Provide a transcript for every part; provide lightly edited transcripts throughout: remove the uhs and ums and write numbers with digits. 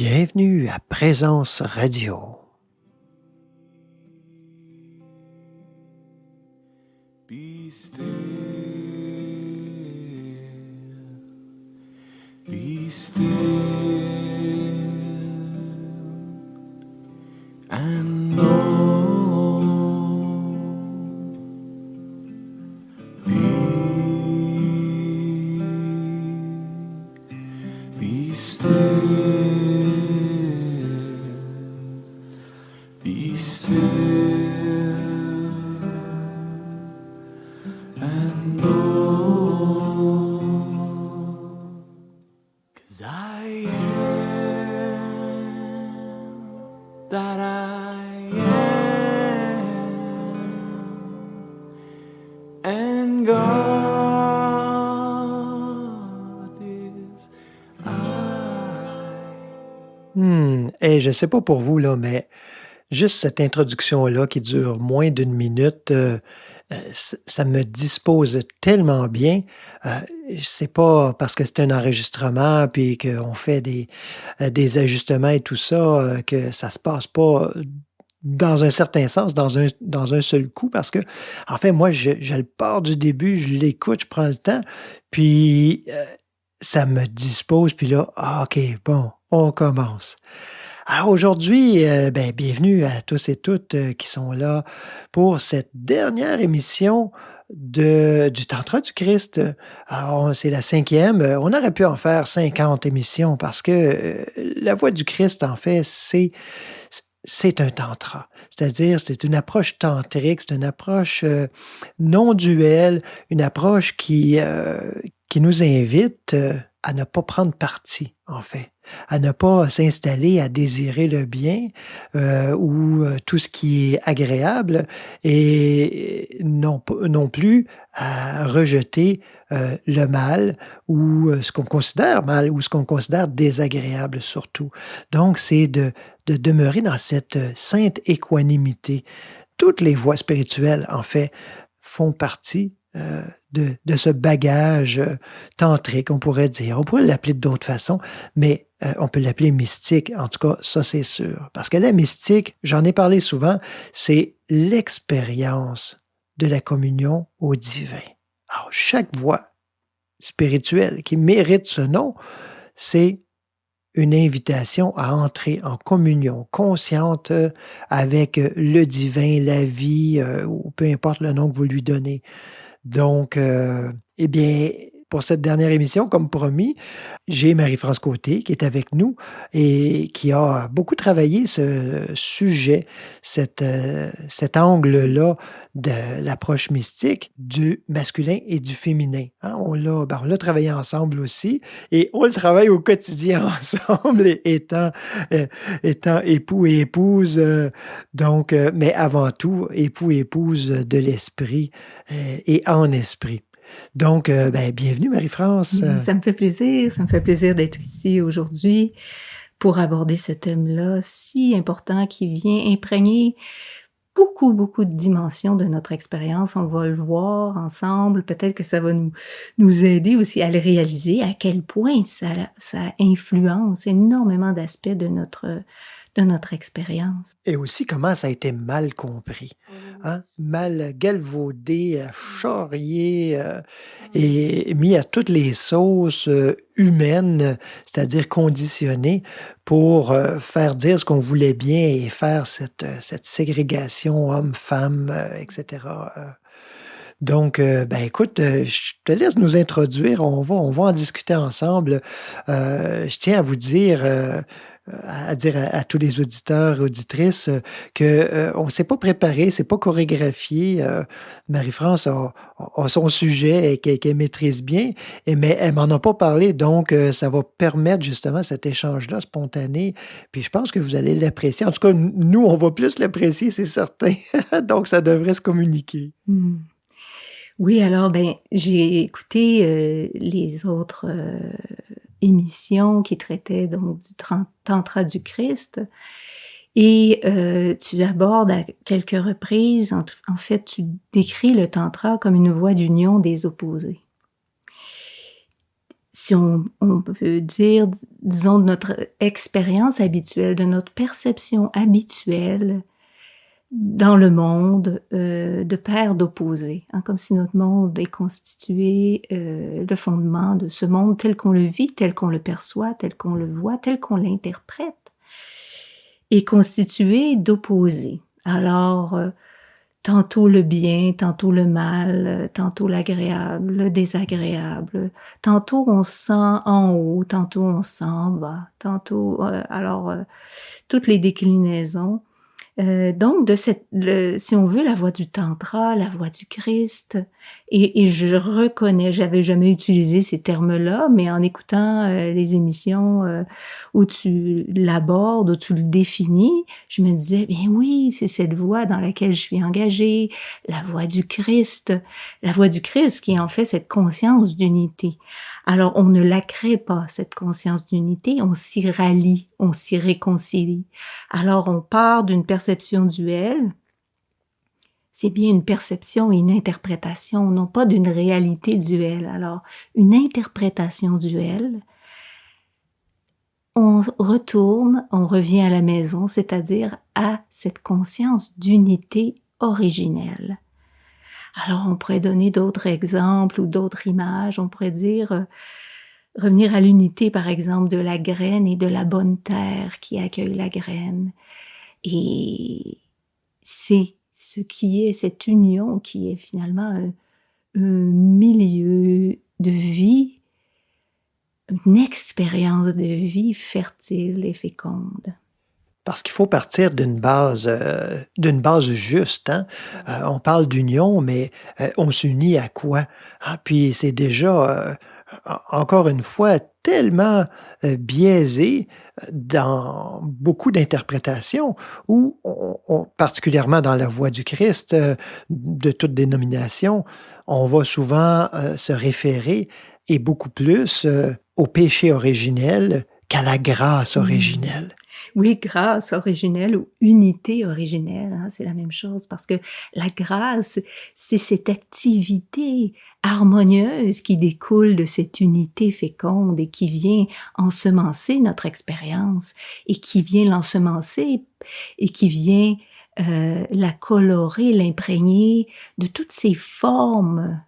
Bienvenue à Présence Radio. Be still, be still, and know, be still, be still. Et je sais pas pour vous, là, mais juste cette introduction-là qui dure moins d'une minute, ça me dispose tellement bien. C'est pas parce que c'est un enregistrement puis qu'on fait des ajustements et tout ça que ça se passe pas dans un certain sens, dans un seul coup, parce que, en fait, moi, je le pars du début, je l'écoute, je prends le temps, puis ça me dispose, puis là, OK, bon, on commence. Alors aujourd'hui, bienvenue à tous et toutes qui sont là pour cette dernière émission du Tantra du Christ. Alors, c'est la 5e. On aurait pu en faire 50 émissions parce que la voie du Christ, en fait, c'est un tantra. C'est-à-dire, c'est une approche tantrique, c'est une approche non duelle, une approche qui nous invite à ne pas prendre parti, en fait, à ne pas s'installer à désirer le bien ou tout ce qui est agréable et non plus à rejeter le mal ou ce qu'on considère mal ou ce qu'on considère désagréable surtout. Donc, c'est de demeurer dans cette sainte équanimité. Toutes les voies spirituelles, en fait, font partie de ce bagage tantrique, on pourrait dire. On pourrait l'appeler d'autres façons, mais on peut l'appeler mystique. En tout cas, ça, c'est sûr. Parce que la mystique, j'en ai parlé souvent, c'est l'expérience de la communion au divin. Alors, chaque voie spirituelle qui mérite ce nom, c'est une invitation à entrer en communion consciente avec le divin, la vie, ou peu importe le nom que vous lui donnez. Donc, pour cette dernière émission, comme promis, j'ai Marie-France Côté qui est avec nous et qui a beaucoup travaillé ce sujet, cet angle-là de l'approche mystique du masculin et du féminin. Hein, on l'a travaillé ensemble aussi et on le travaille au quotidien ensemble, étant époux et épouse, mais avant tout, époux et épouse de l'esprit et en esprit. Donc, bienvenue Marie-France. Ça me fait plaisir d'être ici aujourd'hui pour aborder ce thème-là si important qui vient imprégner beaucoup de dimensions de notre expérience. On va le voir ensemble. Peut-être que ça va nous aider aussi à le réaliser, à quel point ça influence énormément d'aspects de notre expérience. Et aussi comment ça a été mal compris, hein? Mal galvaudé, charrié et mis à toutes les sauces humaines, c'est-à-dire conditionné pour faire dire ce qu'on voulait bien et faire cette ségrégation homme-femme, etc. Donc, écoute, je te laisse nous introduire. On va en discuter ensemble. Je tiens à vous dire, à tous les auditeurs et auditrices que on s'est pas préparé, c'est pas chorégraphié. Marie-France a son sujet qu'elle maîtrise bien, mais elle m'en a pas parlé, donc ça va permettre justement cet échange-là spontané. Puis je pense que vous allez l'apprécier. En tout cas, nous, on va plus l'apprécier, c'est certain. Donc, ça devrait se communiquer. Oui, alors, j'ai écouté les autres émissions qui traitaient donc du Tantra du Christ et tu abordes à quelques reprises, en fait, tu décris le Tantra comme une voie d'union des opposés. si on peut dire, disons, de notre expérience habituelle, de notre perception habituelle dans le monde de paires d'opposés, hein, comme si notre monde est constitué, le fondement de ce monde tel qu'on le vit, tel qu'on le perçoit, tel qu'on le voit, tel qu'on l'interprète, est constitué d'opposés. Alors, tantôt le bien, tantôt le mal, tantôt l'agréable, le désagréable. Tantôt on se sent en haut, tantôt on se sent en bas. Tantôt, toutes les déclinaisons. Donc, si on veut, la voie du Tantra, la voie du Christ, et je reconnais, j'avais jamais utilisé ces termes-là, mais en écoutant les émissions où tu l'abordes, où tu le définis, je me disais, bien oui, c'est cette voie dans laquelle je suis engagée, la voie du Christ qui est en fait cette conscience d'unité. Alors, on ne la crée pas, cette conscience d'unité, on s'y rallie, on s'y réconcilie. Alors, on part d'une perception duelle, c'est bien une perception et une interprétation, non pas d'une réalité duelle. Alors, une interprétation duelle, on retourne, on revient à la maison, c'est-à-dire à cette conscience d'unité originelle. Alors, on pourrait donner d'autres exemples ou d'autres images. On pourrait dire, revenir à l'unité, par exemple, de la graine et de la bonne terre qui accueille la graine. Et c'est ce qui est cette union qui est finalement un milieu de vie, une expérience de vie fertile et féconde. Parce qu'il faut partir d'une base juste. Hein? On parle d'union, mais on s'unit à quoi? Ah, puis c'est déjà, encore une fois, tellement biaisé dans beaucoup d'interprétations, où, particulièrement dans la voie du Christ, de toute dénomination, on va souvent se référer, et beaucoup plus, au péché originel qu'à la grâce originelle. Oui, grâce originelle ou unité originelle, hein, c'est la même chose, parce que la grâce, c'est cette activité harmonieuse qui découle de cette unité féconde et qui vient ensemencer notre expérience et qui vient l'ensemencer et qui vient la colorer, l'imprégner de toutes ces formes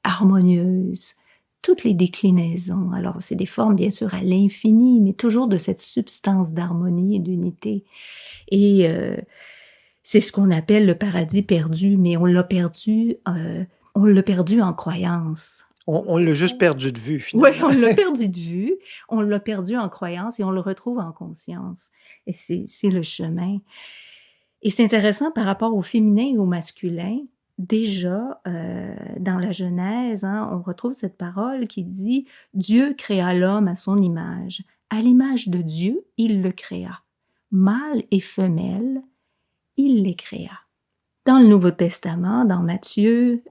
harmonieuses, toutes les déclinaisons. Alors, c'est des formes, bien sûr, à l'infini, mais toujours de cette substance d'harmonie et d'unité. Et c'est ce qu'on appelle le paradis perdu, mais on l'a perdu en croyance. On l'a juste perdu de vue, finalement. Oui, on l'a perdu de vue, on l'a perdu en croyance et on le retrouve en conscience. Et c'est le chemin. Et c'est intéressant par rapport au féminin et au masculin. Déjà, dans la Genèse, hein, on retrouve cette parole qui dit « Dieu créa l'homme à son image. À l'image de Dieu, il le créa. Mâle et femelle, il les créa. » Dans le Nouveau Testament, dans Matthieu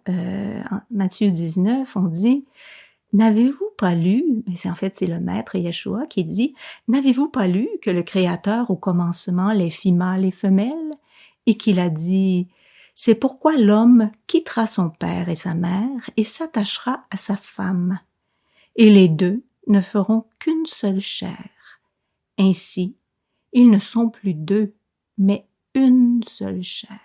19, on dit « N'avez-vous pas lu » mais c'est le maître Yeshua qui dit « N'avez-vous pas lu que le Créateur au commencement les fit mâle et femelle et qu'il a dit « C'est pourquoi l'homme quittera son père et sa mère et s'attachera à sa femme, et les deux ne feront qu'une seule chair. Ainsi, ils ne sont plus deux, mais une seule chair.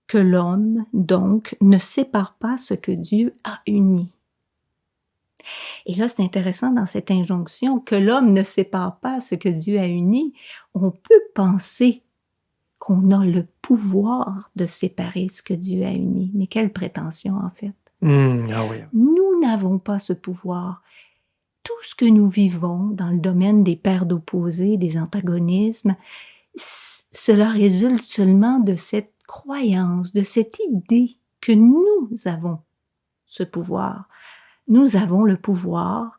Que l'homme, donc, ne sépare pas ce que Dieu a uni. » Et là, c'est intéressant dans cette injonction, que l'homme ne sépare pas ce que Dieu a uni. On peut penser qu'on a le pouvoir de séparer ce que Dieu a uni. Mais quelle prétention, en fait. Ah oui. Nous n'avons pas ce pouvoir. Tout ce que nous vivons dans le domaine des paires d'opposés, des antagonismes, cela résulte seulement de cette croyance, de cette idée que nous avons ce pouvoir. Nous avons le pouvoir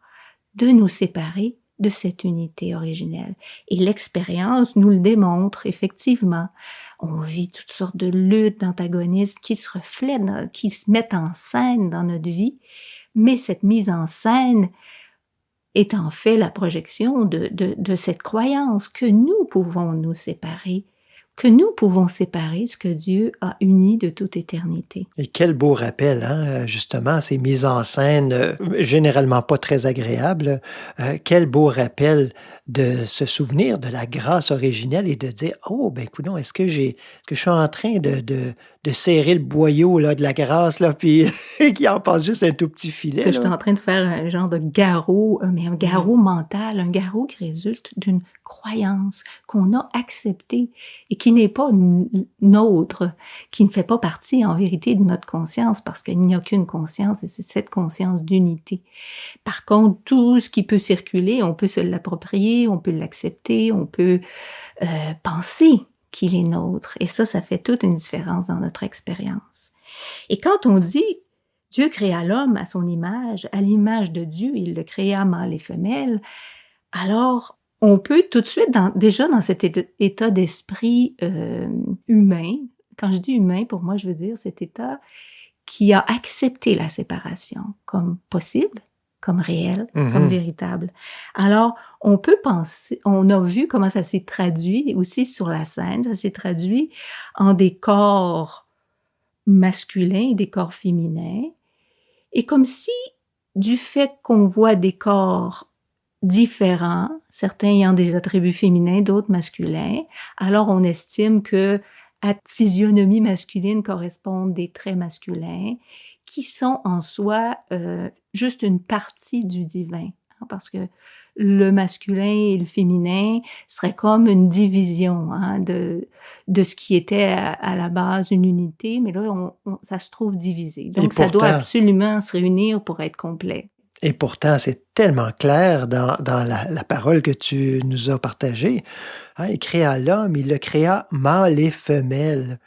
de nous séparer de cette unité originelle. Et l'expérience nous le démontre, effectivement. On vit toutes sortes de luttes, d'antagonismes qui se reflètent, qui se mettent en scène dans notre vie, mais cette mise en scène est en fait la projection de cette croyance que nous pouvons nous séparer, que nous pouvons séparer ce que Dieu a uni de toute éternité. Et quel beau rappel, hein, justement, ces mises en scène généralement pas très agréables. Quel beau rappel de se souvenir de la grâce originelle et de dire, oh, ben, coudonc, est-ce que je suis en train de serrer le boyau là, de la grâce, là, puis qu'il en passe juste un tout petit filet. Que je suis Là. en train de faire un genre de garrot, mais un garrot mental, un garrot qui résulte d'une croyance qu'on a acceptée et qui n'est pas nôtre, qui ne fait pas partie en vérité de notre conscience parce qu'il n'y a qu'une conscience et c'est cette conscience d'unité. Par contre, tout ce qui peut circuler, on peut se l'approprier, on peut l'accepter, on peut penser qu'il est nôtre. Et ça fait toute une différence dans notre expérience. Et quand on dit Dieu créa l'homme à son image, à l'image de Dieu, il le créa mâle et femelle, alors on peut tout de suite, déjà dans cet état d'esprit humain, quand je dis humain, pour moi, je veux dire cet état qui a accepté la séparation comme possible, comme réel, comme véritable. Alors, on peut penser, on a vu comment ça s'est traduit aussi sur la scène, ça s'est traduit en des corps masculins et des corps féminins, et comme si, du fait qu'on voit des corps différents, certains ayant des attributs féminins, d'autres masculins, alors on estime que à physionomie masculine correspondent des traits masculins qui sont en soi juste une partie du divin, hein, parce que le masculin et le féminin serait comme une division hein, de ce qui était à la base une unité, mais là, ça se trouve divisé. Donc, ça doit absolument se réunir pour être complet. Et pourtant, c'est tellement clair dans la parole que tu nous as partagée. Hein, il créa l'homme, il le créa mâle et femelle.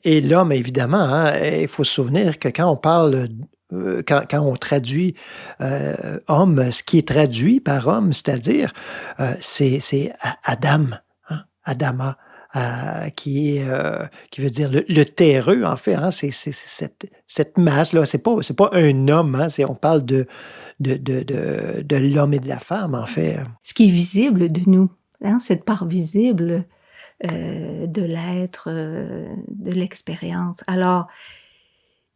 Et l'homme, évidemment, hein, il faut se souvenir que quand on parle... Quand on traduit homme, ce qui est traduit par homme, c'est-à-dire c'est Adam, hein, Adama, qui veut dire le terreux, en fait. Hein, c'est cette masse-là. C'est pas un homme. Hein, on parle de l'homme et de la femme, en fait. Ce qui est visible de nous, hein, cette part visible de l'être, de l'expérience. Alors,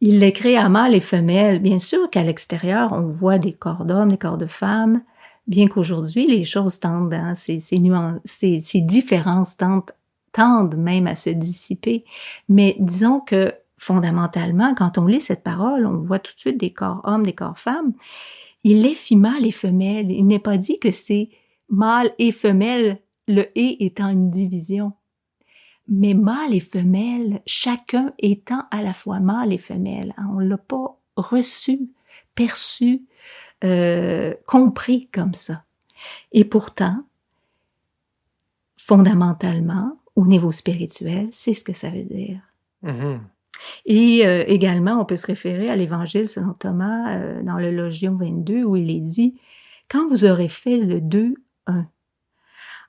il les crée à mâle et femelle. Bien sûr qu'à l'extérieur, on voit des corps d'hommes, des corps de femmes, bien qu'aujourd'hui, les choses tendent, hein, ces différences tendent même à se dissiper. Mais disons que, fondamentalement, quand on lit cette parole, on voit tout de suite des corps hommes, des corps femmes. Il les fit mâle et femelle. Il n'est pas dit que c'est mâle et femelle, le « et » étant une division. Mais mâle et femelle, chacun étant à la fois mâle et femelle. On ne l'a pas reçu, perçu, compris comme ça. Et pourtant, fondamentalement, au niveau spirituel, c'est ce que ça veut dire. Mm-hmm. Et également, on peut se référer à l'Évangile selon Thomas dans le Logion 22 où il est dit « Quand vous aurez fait le 2, 1,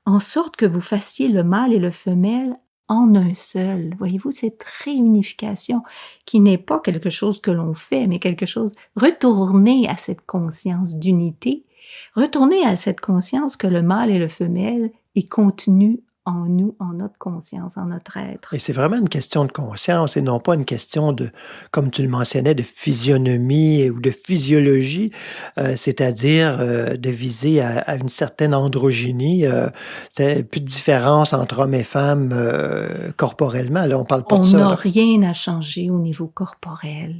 en sorte que vous fassiez le mâle et le femelle en un seul. » Voyez-vous, cette réunification qui n'est pas quelque chose que l'on fait, mais quelque chose, retourner à cette conscience d'unité, retourner à cette conscience que le mâle et le femelle est contenu en nous, en notre conscience, en notre être. Et c'est vraiment une question de conscience et non pas une question de, comme tu le mentionnais, de physionomie ou de physiologie, c'est-à-dire de viser à une certaine androgynie. C'est plus de différence entre hommes et femmes corporellement. Là, on parle pas de ça. On n'a rien à changer au niveau corporel.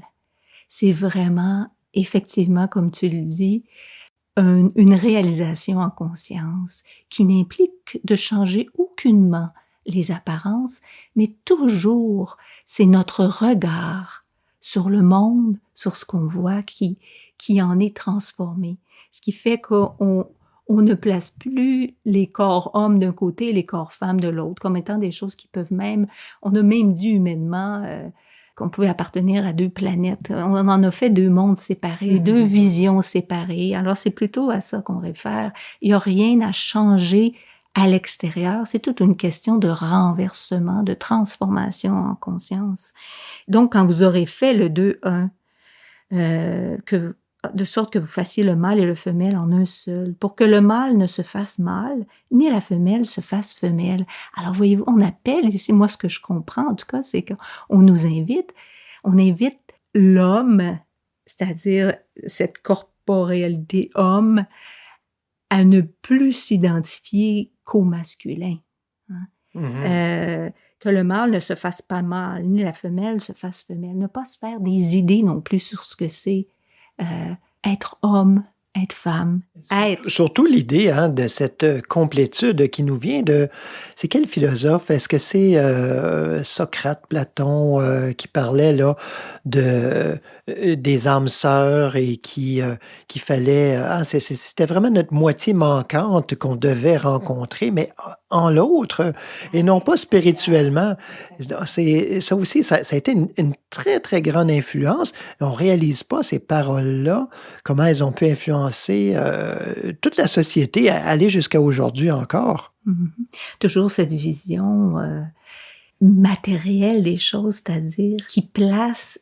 C'est vraiment, effectivement, comme tu le dis, une réalisation en conscience qui n'implique de changer aucunement les apparences, mais toujours c'est notre regard sur le monde, sur ce qu'on voit qui en est transformé. Ce qui fait qu'on ne place plus les corps hommes d'un côté et les corps femmes de l'autre comme étant des choses qui peuvent même, on a même dit humainement qu'on pouvait appartenir à deux planètes. On en a fait deux mondes séparés, deux visions séparées. Alors, c'est plutôt à ça qu'on réfère. Il n'y a rien à changer à l'extérieur. C'est toute une question de renversement, de transformation en conscience. Donc, quand vous aurez fait le 2-1, de sorte que vous fassiez le mâle et le femelle en un seul, pour que le mâle ne se fasse mâle, ni la femelle se fasse femelle. Alors voyez-vous, on appelle, et c'est moi ce que je comprends en tout cas, c'est qu'on nous invite, on invite l'homme, c'est-à-dire cette corporéalité homme, à ne plus s'identifier qu'au masculin. Hein? Que le mâle ne se fasse pas mâle, ni la femelle se fasse femelle. Ne pas se faire des idées non plus sur ce que c'est être homme, être femme, être... Surtout l'idée de cette complétude qui nous vient de... C'est quel philosophe? Est-ce que c'est Socrate, Platon, qui parlait là des âmes sœurs et qu'il fallait... c'était vraiment notre moitié manquante qu'on devait rencontrer, mais en l'autre, et non pas spirituellement. Ça aussi, ça a été une très, très grande influence. On réalise pas ces paroles-là, comment elles ont pu influencer toute la société, aller jusqu'à aujourd'hui encore. Mm-hmm. Toujours cette vision matérielle des choses, c'est-à-dire qui place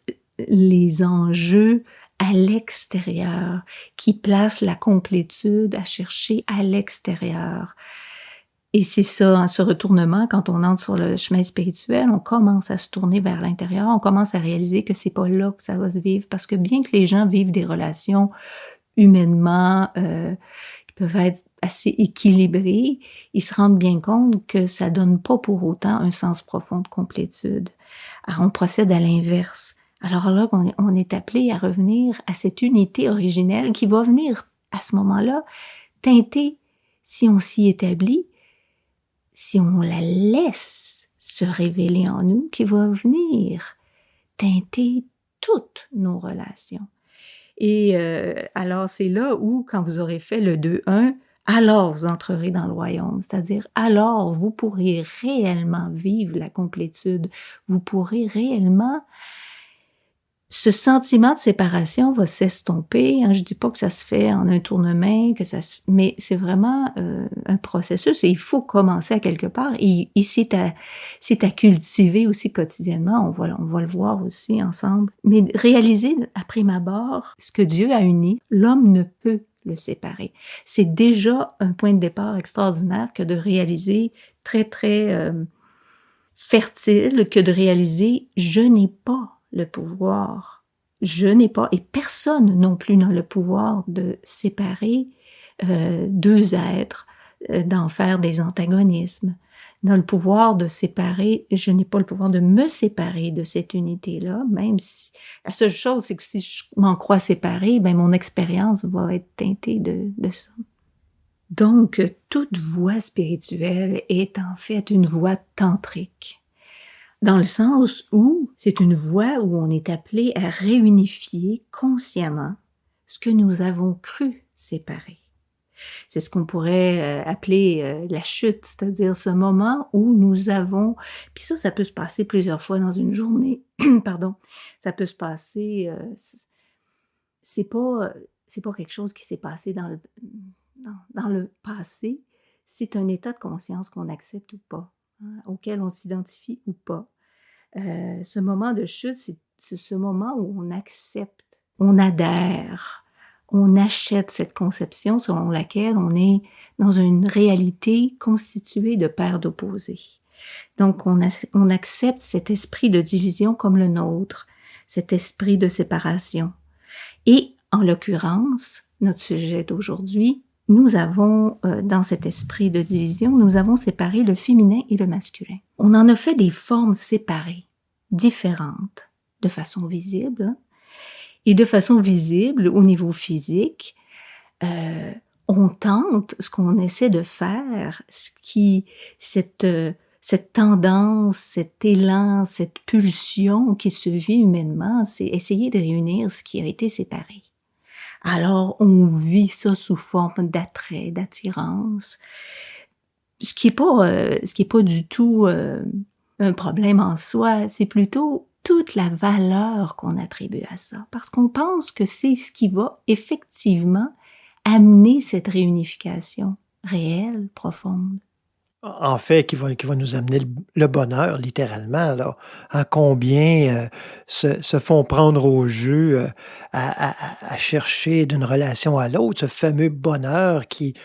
les enjeux à l'extérieur, qui place la complétude à chercher à l'extérieur. Et c'est ça, ce retournement, quand on entre sur le chemin spirituel, on commence à se tourner vers l'intérieur, on commence à réaliser que c'est pas là que ça va se vivre, parce que bien que les gens vivent des relations humainement qui peuvent être assez équilibrées, ils se rendent bien compte que ça donne pas pour autant un sens profond de complétude. Alors on procède à l'inverse. Alors là, on est appelé à revenir à cette unité originelle qui va venir à ce moment-là teinter, si on s'y établit, si on la laisse se révéler en nous, qui va venir teinter toutes nos relations. Et alors, c'est là où, quand vous aurez fait le 2-1, alors vous entrerez dans le royaume, c'est-à-dire alors vous pourrez réellement vivre la complétude, vous pourrez réellement... Ce sentiment de séparation va s'estomper. Je dis pas que ça se fait en un tournement, mais c'est vraiment un processus et il faut commencer à quelque part. Et c'est à cultiver aussi quotidiennement. On va le voir aussi ensemble. Mais réaliser à prime abord ce que Dieu a uni, l'homme ne peut le séparer. C'est déjà un point de départ extraordinaire que de réaliser très très fertile que de réaliser je n'ai pas le pouvoir. Je n'ai pas, et personne non plus n'a le pouvoir de séparer deux êtres, d'en faire des antagonismes. N'a le pouvoir de séparer, je n'ai pas le pouvoir de me séparer de cette unité-là, même si, la seule chose, c'est que si je m'en crois séparée, ben mon expérience va être teintée de ça. Donc, toute voie spirituelle est en fait une voie tantrique. Dans le sens où c'est une voie où on est appelé à réunifier consciemment ce que nous avons cru séparer. C'est ce qu'on pourrait appeler la chute, c'est-à-dire ce moment où nous avons... Puis ça peut se passer plusieurs fois dans une journée. Pardon. Ça peut se passer... c'est pas quelque chose qui s'est passé dans le passé. C'est un état de conscience qu'on accepte ou pas. Auquel on s'identifie ou pas. Ce moment de chute, c'est ce moment où on accepte, on adhère, on achète cette conception selon laquelle on est dans une réalité constituée de paires d'opposés. Donc, on accepte cet esprit de division comme le nôtre, cet esprit de séparation. Et, en l'occurrence, notre sujet d'aujourd'hui, nous avons, dans cet esprit de division, nous avons séparé le féminin et le masculin. On en a fait des formes séparées, différentes, de façon visible. Et de façon visible, au niveau physique, on tente, ce qu'on essaie de faire, cette tendance, cet élan, cette pulsion qui se vit humainement, c'est essayer de réunir ce qui a été séparé. Alors, on vit ça sous forme d'attrait, d'attirance, ce qui est pas du tout un problème en soi, c'est plutôt toute la valeur qu'on attribue à ça, parce qu'on pense que c'est ce qui va effectivement amener cette réunification réelle, profonde. en fait, qui va nous amener le bonheur, littéralement, là. Hein, combien se font prendre au jeu à chercher d'une relation à l'autre, ce fameux bonheur qui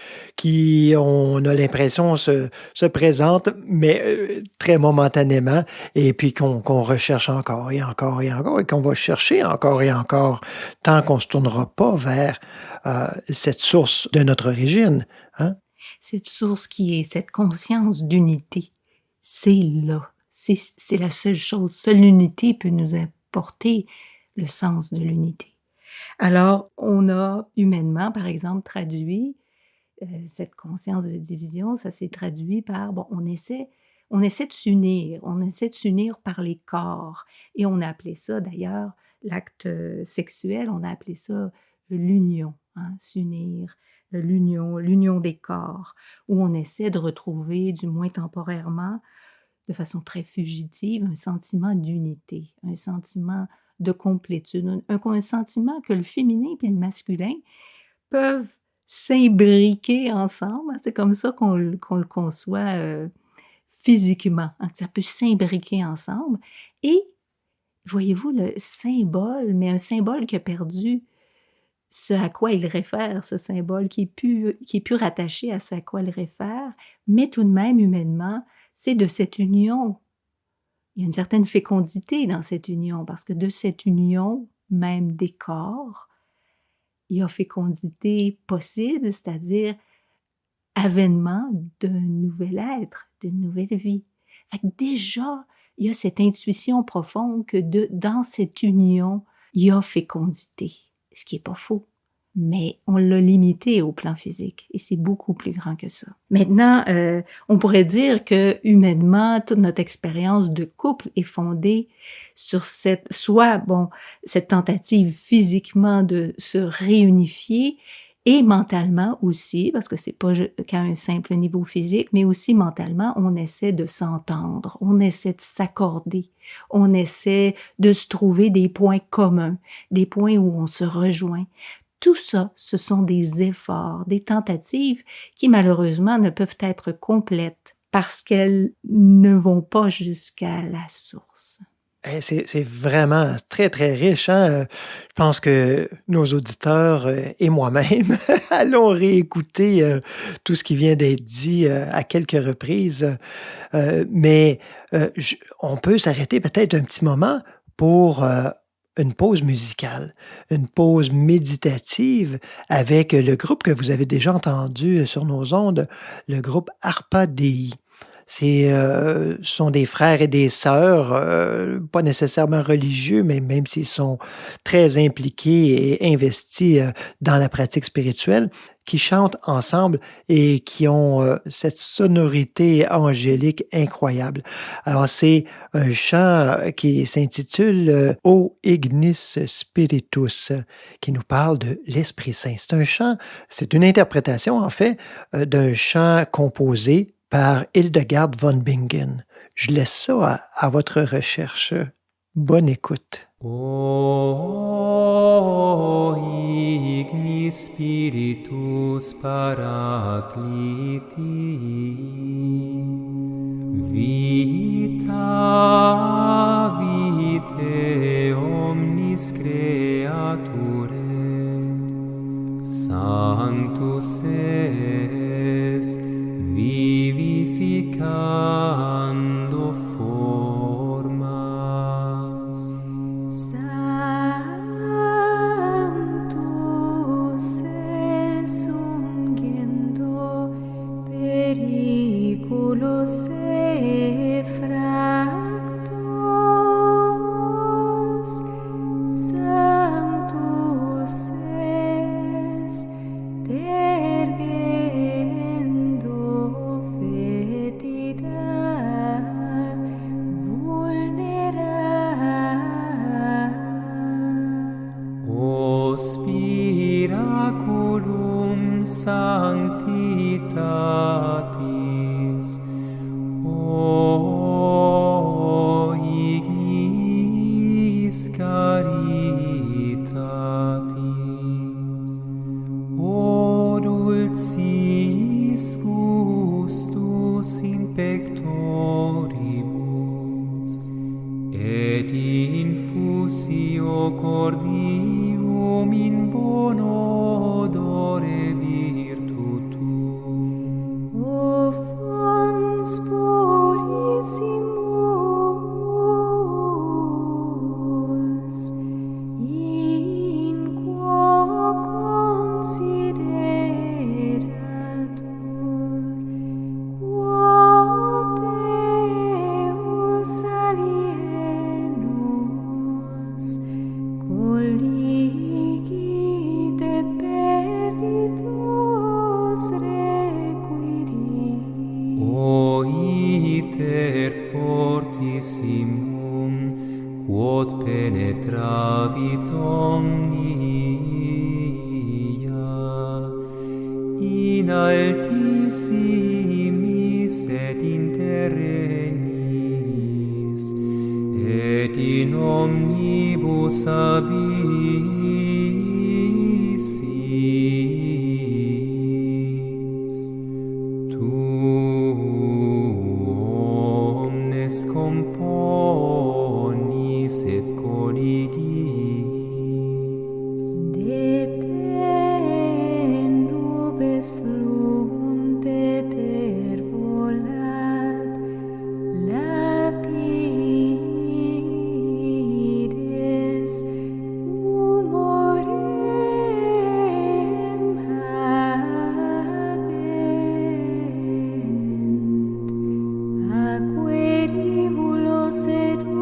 on a l'impression, se présente, mais très momentanément, et puis qu'on recherche encore et encore et encore, et qu'on va chercher encore et encore, tant qu'on ne se tournera pas vers cette source de notre origine. Hein? Cette source qui est cette conscience d'unité, c'est là. C'est la seule chose. Seule l'unité peut nous apporter le sens de l'unité. Alors, on a humainement, par exemple, traduit cette conscience de division, ça s'est traduit par, bon, on essaie de s'unir par les corps. Et on a appelé ça, d'ailleurs, l'acte sexuel, on a appelé ça l'union, hein, s'unir, l'union des corps, où on essaie de retrouver, du moins temporairement, de façon très fugitive, un sentiment d'unité, un sentiment de complétude, un sentiment que le féminin et le masculin peuvent s'imbriquer ensemble. C'est comme ça qu'on le conçoit physiquement. Hein, ça peut s'imbriquer ensemble. Et, voyez-vous, le symbole, mais un symbole qui a perdu ce à quoi il réfère, ce symbole qui est plus rattaché à ce à quoi il réfère, mais tout de même, humainement, c'est de cette union. Il y a une certaine fécondité dans cette union, parce que de cette union, même des corps, il y a fécondité possible, c'est-à-dire avènement d'un nouvel être, d'une nouvelle vie. Fait que déjà, il y a cette intuition profonde que dans cette union, il y a fécondité, ce qui n'est pas faux. Mais on l'a limité au plan physique et c'est beaucoup plus grand que ça. Maintenant, on pourrait dire que humainement, toute notre expérience de couple est fondée sur cette tentative physiquement de se réunifier et mentalement aussi, parce que c'est pas qu'à un simple niveau physique, mais aussi mentalement, on essaie de s'entendre, on essaie de s'accorder, on essaie de se trouver des points communs, des points où on se rejoint. Tout ça, ce sont des efforts, des tentatives qui malheureusement ne peuvent être complètes parce qu'elles ne vont pas jusqu'à la source. C'est vraiment très, très riche. Hein? Je pense que nos auditeurs et moi-même allons réécouter tout ce qui vient d'être dit à quelques reprises. Mais on peut s'arrêter peut-être un petit moment pour une pause musicale, une pause méditative avec le groupe que vous avez déjà entendu sur nos ondes, le groupe Arpa Dei. Ce sont des frères et des sœurs, pas nécessairement religieux, mais même s'ils sont très impliqués et investis dans la pratique spirituelle, qui chantent ensemble et qui ont cette sonorité angélique incroyable. Alors, c'est un chant qui s'intitule O Ignis Spiritus, qui nous parle de l'Esprit Saint. C'est une interprétation, en fait, d'un chant composé par Hildegard von Bingen. Je laisse ça à votre recherche. Bonne écoute. O ignis spiritus paracliti, vita vitae omnis creature, sanctus es vivificando formas. Sanctus es ungendo periculos effractos. Sanctus es tergendo fetida vulnera. O spiraculum sanctitatis, o pectoribus, et infusio cordium in bono odore virtutum. O fons purissimus, in quo consideratur, quod Deus alienus, colligit et perditus requirit. O iter fortissimum, quod penetravit omnia, in altissimis et in terrenis, et in omnibus abyssis. Tu omnes componis et colligis. De te nubes fluunt et volat, lapides humorem habent, aqueribulos educunt,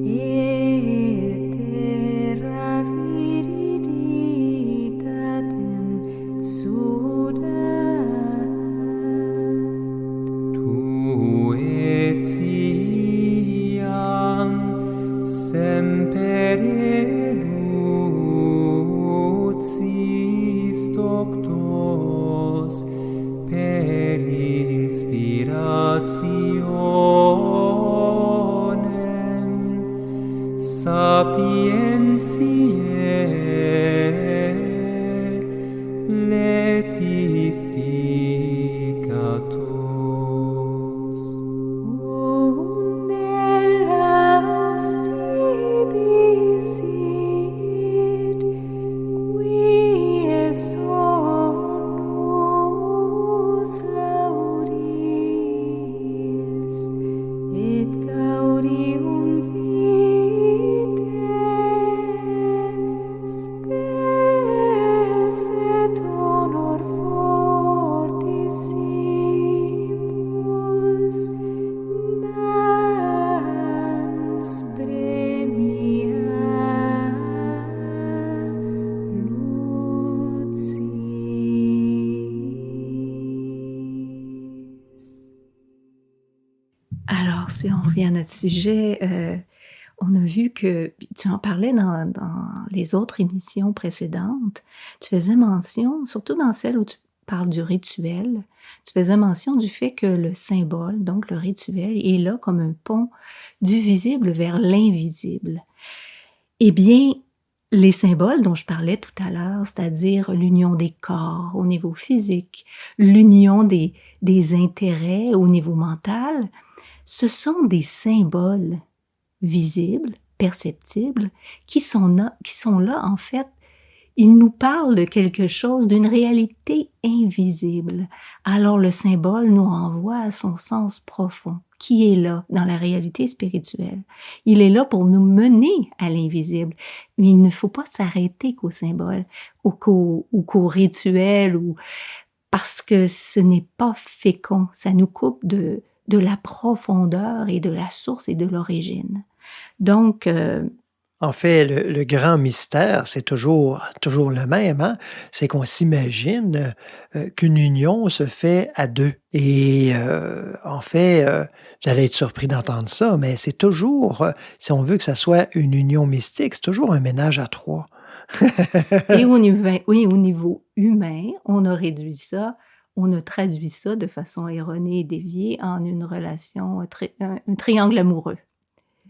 et terra viriditatem sudat. Tu et siam semper educis doctos per inspirationem sapientiae letificatos. Unde laus tibi sit, quie sonus lauris, et gaudium vitae, spes et honor fortissimus, dans premia lucis. Alors, si on revient à notre sujet, on a vu que, tu en parlais dans les autres émissions précédentes, tu faisais mention, surtout dans celle où tu parles du rituel, tu faisais mention du fait que le symbole, donc le rituel, est là comme un pont du visible vers l'invisible. Eh bien, les symboles dont je parlais tout à l'heure, c'est-à-dire l'union des corps au niveau physique, l'union des intérêts au niveau mental, ce sont des symboles visibles, perceptibles, qui sont là en fait. Ils nous parlent de quelque chose, d'une réalité invisible. Alors le symbole nous renvoie à son sens profond, qui est là dans la réalité spirituelle. Il est là pour nous mener à l'invisible. Mais il ne faut pas s'arrêter qu'au symbole ou qu'au rituel, parce que ce n'est pas fécond. Ça nous coupe de la profondeur et de la source et de l'origine. Donc, En fait, le grand mystère, c'est toujours le même, hein? C'est qu'on s'imagine qu'une union se fait à deux. Et en fait, vous allez être surpris d'entendre ça, mais c'est toujours, si on veut que ça soit une union mystique, c'est toujours un ménage à trois. Et au niveau humain, on a réduit ça, on a traduit ça de façon erronée et déviée en une relation, un triangle amoureux.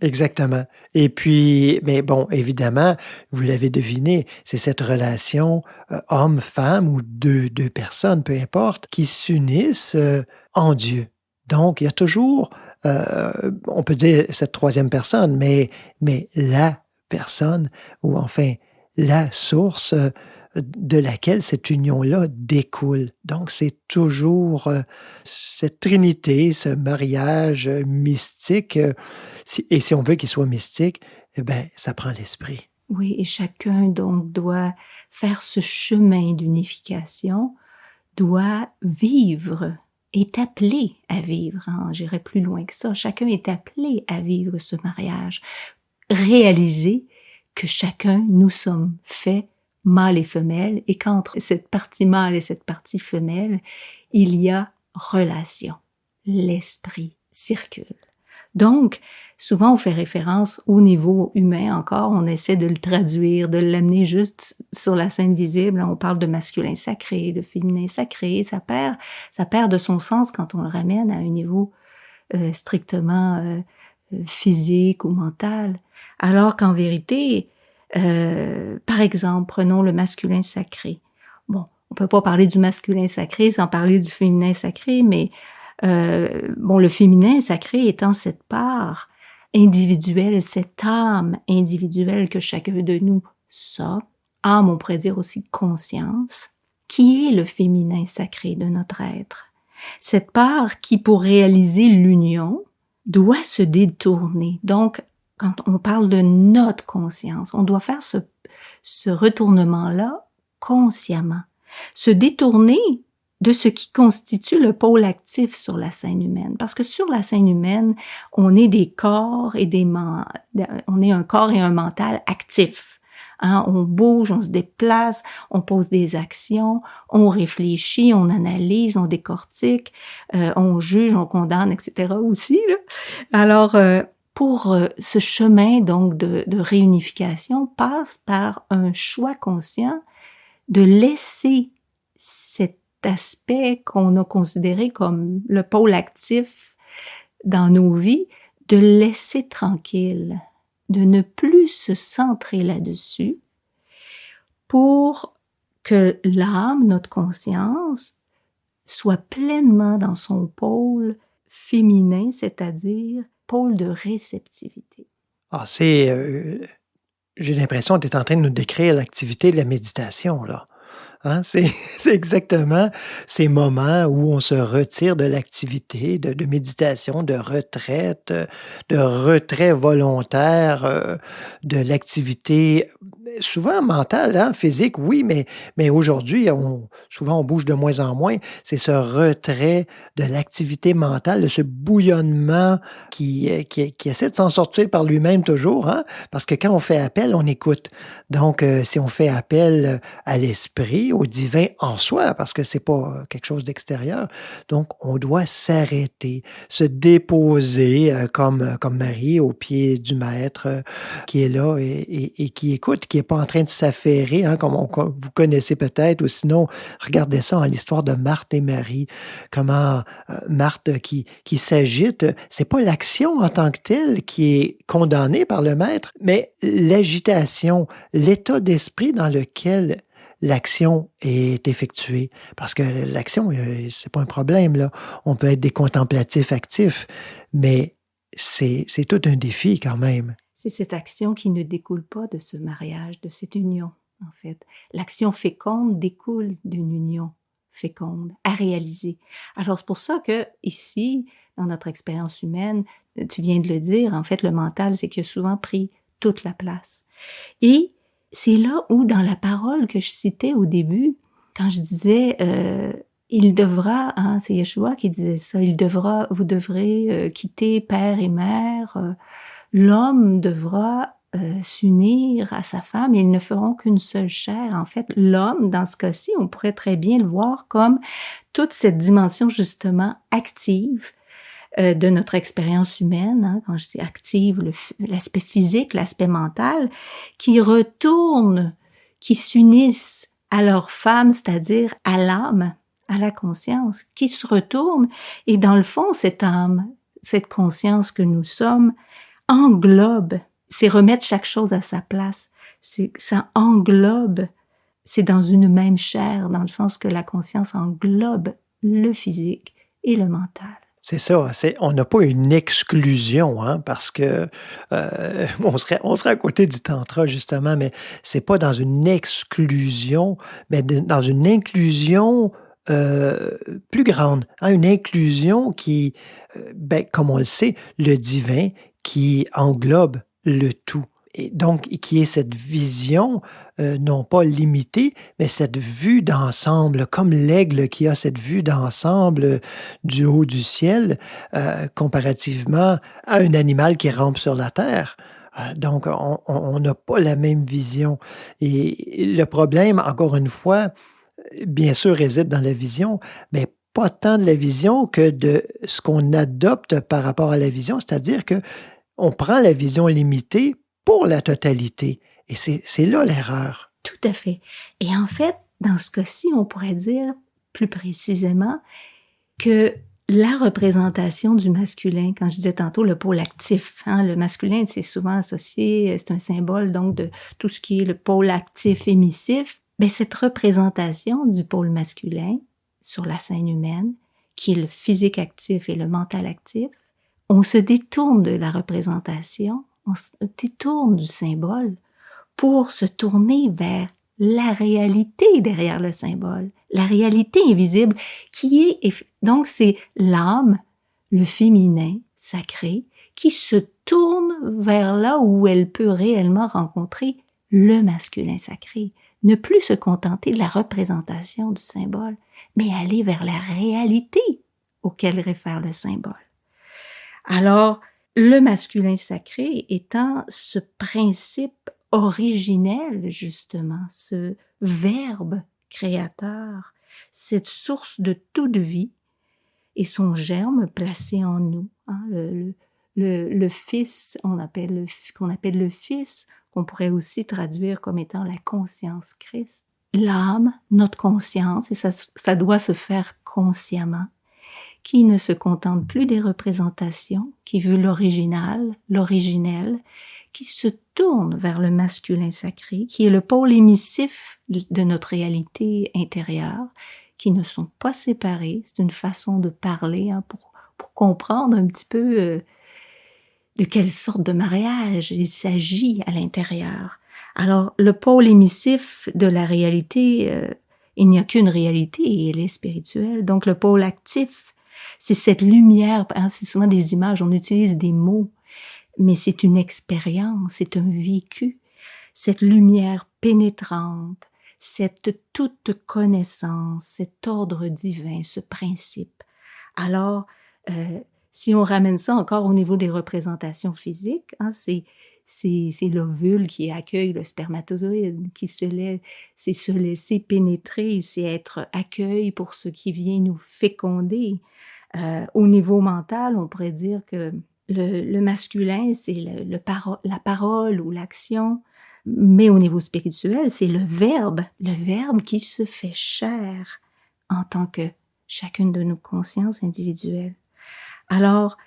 Exactement. Et puis, mais bon, évidemment, vous l'avez deviné, c'est cette relation homme-femme ou deux personnes, peu importe, qui s'unissent en Dieu. Donc, il y a toujours, on peut dire cette troisième personne, mais la personne, ou enfin la source de laquelle cette union-là découle. Donc, c'est toujours cette trinité, ce mariage mystique. Et si on veut qu'il soit mystique, eh bien, ça prend l'esprit. Oui, et chacun donc doit faire ce chemin d'unification, doit vivre, est appelé à vivre. Hein, j'irai plus loin que ça. Chacun est appelé à vivre ce mariage. Réaliser que chacun, nous sommes faits mâle et femelle, et qu'entre cette partie mâle et cette partie femelle, il y a relation. L'esprit circule. Donc, souvent on fait référence au niveau humain encore, on essaie de le traduire, de l'amener juste sur la scène visible. On parle de masculin sacré, de féminin sacré, ça perd de son sens quand on le ramène à un niveau strictement physique ou mental. Alors qu'en vérité, par exemple, prenons le masculin sacré. Bon, on peut pas parler du masculin sacré sans parler du féminin sacré, mais le féminin sacré étant cette part individuelle, cette âme individuelle que chacun de nous a, âme, on pourrait dire aussi conscience, qui est le féminin sacré de notre être. Cette part qui, pour réaliser l'union, doit se détourner. Donc, quand on parle de notre conscience, on doit faire ce retournement-là consciemment. Se détourner de ce qui constitue le pôle actif sur la scène humaine. Parce que sur la scène humaine, on est des corps et on est un corps et un mental actifs. Hein, on bouge, on se déplace, on pose des actions, on réfléchit, on analyse, on décortique, on juge, on condamne, etc. aussi, là. Alors, pour ce chemin donc de réunification passe par un choix conscient de laisser cet aspect qu'on a considéré comme le pôle actif dans nos vies, de laisser tranquille, de ne plus se centrer là-dessus pour que l'âme, notre conscience, soit pleinement dans son pôle féminin, c'est-à-dire pôle de réceptivité. Ah, j'ai l'impression que tu es en train de nous décrire l'activité de la méditation, là. Hein? C'est exactement ces moments où on se retire de l'activité de méditation, de retraite, de retrait volontaire de l'activité souvent mentale, hein, physique, oui, mais aujourd'hui, souvent on bouge de moins en moins. C'est ce retrait de l'activité mentale, de ce bouillonnement qui essaie de s'en sortir par lui-même toujours, hein, parce que quand on fait appel, on écoute. Donc, si on fait appel à l'esprit, au divin en soi, parce que c'est pas quelque chose d'extérieur. Donc, on doit s'arrêter, se déposer comme Marie au pied du Maître qui est là et qui écoute, qui est pas en train de s'affairer, hein, comme vous connaissez peut-être, ou sinon, regardez ça en l'histoire de Marthe et Marie, comment Marthe qui s'agite, c'est pas l'action en tant que telle qui est condamnée par le Maître, mais l'agitation, l'état d'esprit dans lequel l'action est effectuée. Parce que l'action, c'est pas un problème, là. On peut être des contemplatifs actifs, mais c'est tout un défi quand même. C'est cette action qui ne découle pas de ce mariage, de cette union, en fait. L'action féconde découle d'une union féconde à réaliser. Alors, c'est pour ça que ici, dans notre expérience humaine, tu viens de le dire, en fait, le mental, c'est qu'il a souvent pris toute la place. Et c'est là où, dans la parole que je citais au début, quand je disais il devra, hein, c'est Yeshua qui disait ça, vous devrez quitter père et mère, l'homme devra s'unir à sa femme et ils ne feront qu'une seule chair. En fait, l'homme, dans ce cas-ci, on pourrait très bien le voir comme toute cette dimension justement active de notre expérience humaine, hein, quand je dis active, l'aspect physique, l'aspect mental, qui retournent, qui s'unissent à leur femme, c'est-à-dire à l'âme, à la conscience, qui se retournent. Et dans le fond, cette âme, cette conscience que nous sommes, englobe, c'est remettre chaque chose à sa place. Ça englobe, c'est dans une même chair, dans le sens que la conscience englobe le physique et le mental. C'est ça, on n'a pas une exclusion, hein, parce que on serait à côté du tantra, justement, mais c'est pas dans une exclusion, mais dans une inclusion plus grande, hein, une inclusion qui, comme on le sait, le divin qui englobe le tout. Et donc, qui est cette vision, non pas limitée, mais cette vue d'ensemble, comme l'aigle qui a cette vue d'ensemble du haut du ciel, comparativement à un animal qui rampe sur la terre. Donc, on n'a pas la même vision. Et le problème, encore une fois, bien sûr, réside dans la vision, mais pas tant de la vision que de ce qu'on adopte par rapport à la vision, c'est-à-dire que on prend la vision limitée pour la totalité. Et c'est là l'erreur. Tout à fait. Et en fait, dans ce cas-ci, on pourrait dire plus précisément que la représentation du masculin, quand je disais tantôt le pôle actif, hein, le masculin, c'est souvent associé, c'est un symbole donc de tout ce qui est le pôle actif émissif, mais cette représentation du pôle masculin sur la scène humaine, qui est le physique actif et le mental actif, on se détourne de la représentation, on se détourne du symbole pour se tourner vers la réalité derrière le symbole, la réalité invisible qui est, donc c'est l'âme, le féminin sacré, qui se tourne vers là où elle peut réellement rencontrer le masculin sacré. Ne plus se contenter de la représentation du symbole, mais aller vers la réalité auquel réfère le symbole. Alors, le masculin sacré étant ce principe originel, justement, ce verbe créateur, cette source de toute vie et son germe placé en nous, hein, le Fils, qu'on appelle le Fils, qu'on pourrait aussi traduire comme étant la conscience Christ. L'âme, notre conscience, et ça doit se faire consciemment, qui ne se contente plus des représentations, qui veut l'original, l'originel, qui se tourne vers le masculin sacré, qui est le pôle émissif de notre réalité intérieure, qui ne sont pas séparés. C'est une façon de parler, hein, pour comprendre un petit peu de quelle sorte de mariage il s'agit à l'intérieur. Alors, le pôle émissif de la réalité, il n'y a qu'une réalité et elle est spirituelle. Donc, le pôle actif, c'est cette lumière, hein, c'est souvent des images, on utilise des mots, mais c'est une expérience, c'est un vécu. Cette lumière pénétrante, cette toute connaissance, cet ordre divin, ce principe. Alors, si on ramène ça encore au niveau des représentations physiques, hein, c'est l'ovule qui accueille le spermatozoïde, c'est se laisser pénétrer, c'est être accueil pour ce qui vient nous féconder. Au niveau mental, on pourrait dire que le masculin, c'est la parole ou l'action, mais au niveau spirituel, c'est le verbe qui se fait chair en tant que chacune de nos consciences individuelles. Alors,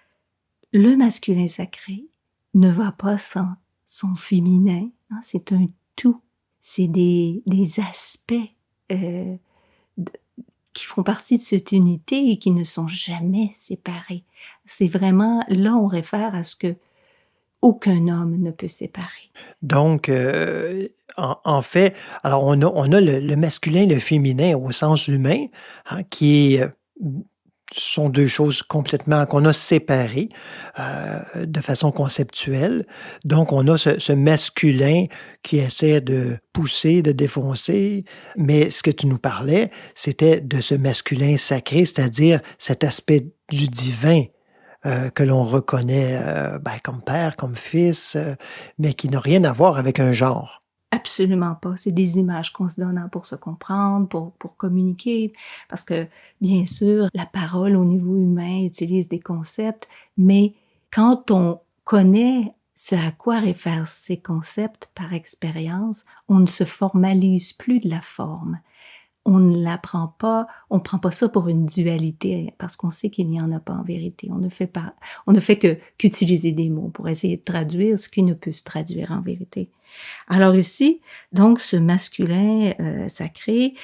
le masculin sacré ne va pas sans son féminin, hein, c'est un tout, c'est des aspects qui font partie de cette unité et qui ne sont jamais séparés. C'est vraiment, là on réfère à ce que aucun homme ne peut séparer. Donc, en fait, alors on a le masculin et le féminin au sens humain, hein, qui sont deux choses complètement qu'on a séparées de façon conceptuelle. Donc, on a ce masculin qui essaie de pousser, de défoncer, mais ce que tu nous parlais, c'était de ce masculin sacré, c'est-à-dire cet aspect du divin que l'on reconnaît comme père, comme fils, mais qui n'a rien à voir avec un genre. Absolument pas. C'est des images qu'on se donne pour se comprendre, pour communiquer, parce que, bien sûr, la parole au niveau humain utilise des concepts, mais quand on connaît ce à quoi réfèrent ces concepts par expérience, on ne se formalise plus de la forme. on ne l'apprend pas, on prend pas ça pour une dualité, parce qu'on sait qu'il n'y en a pas en vérité. On ne fait qu'utiliser des mots pour essayer de traduire ce qui ne peut se traduire en vérité. Alors ici, donc, ce masculin sacré,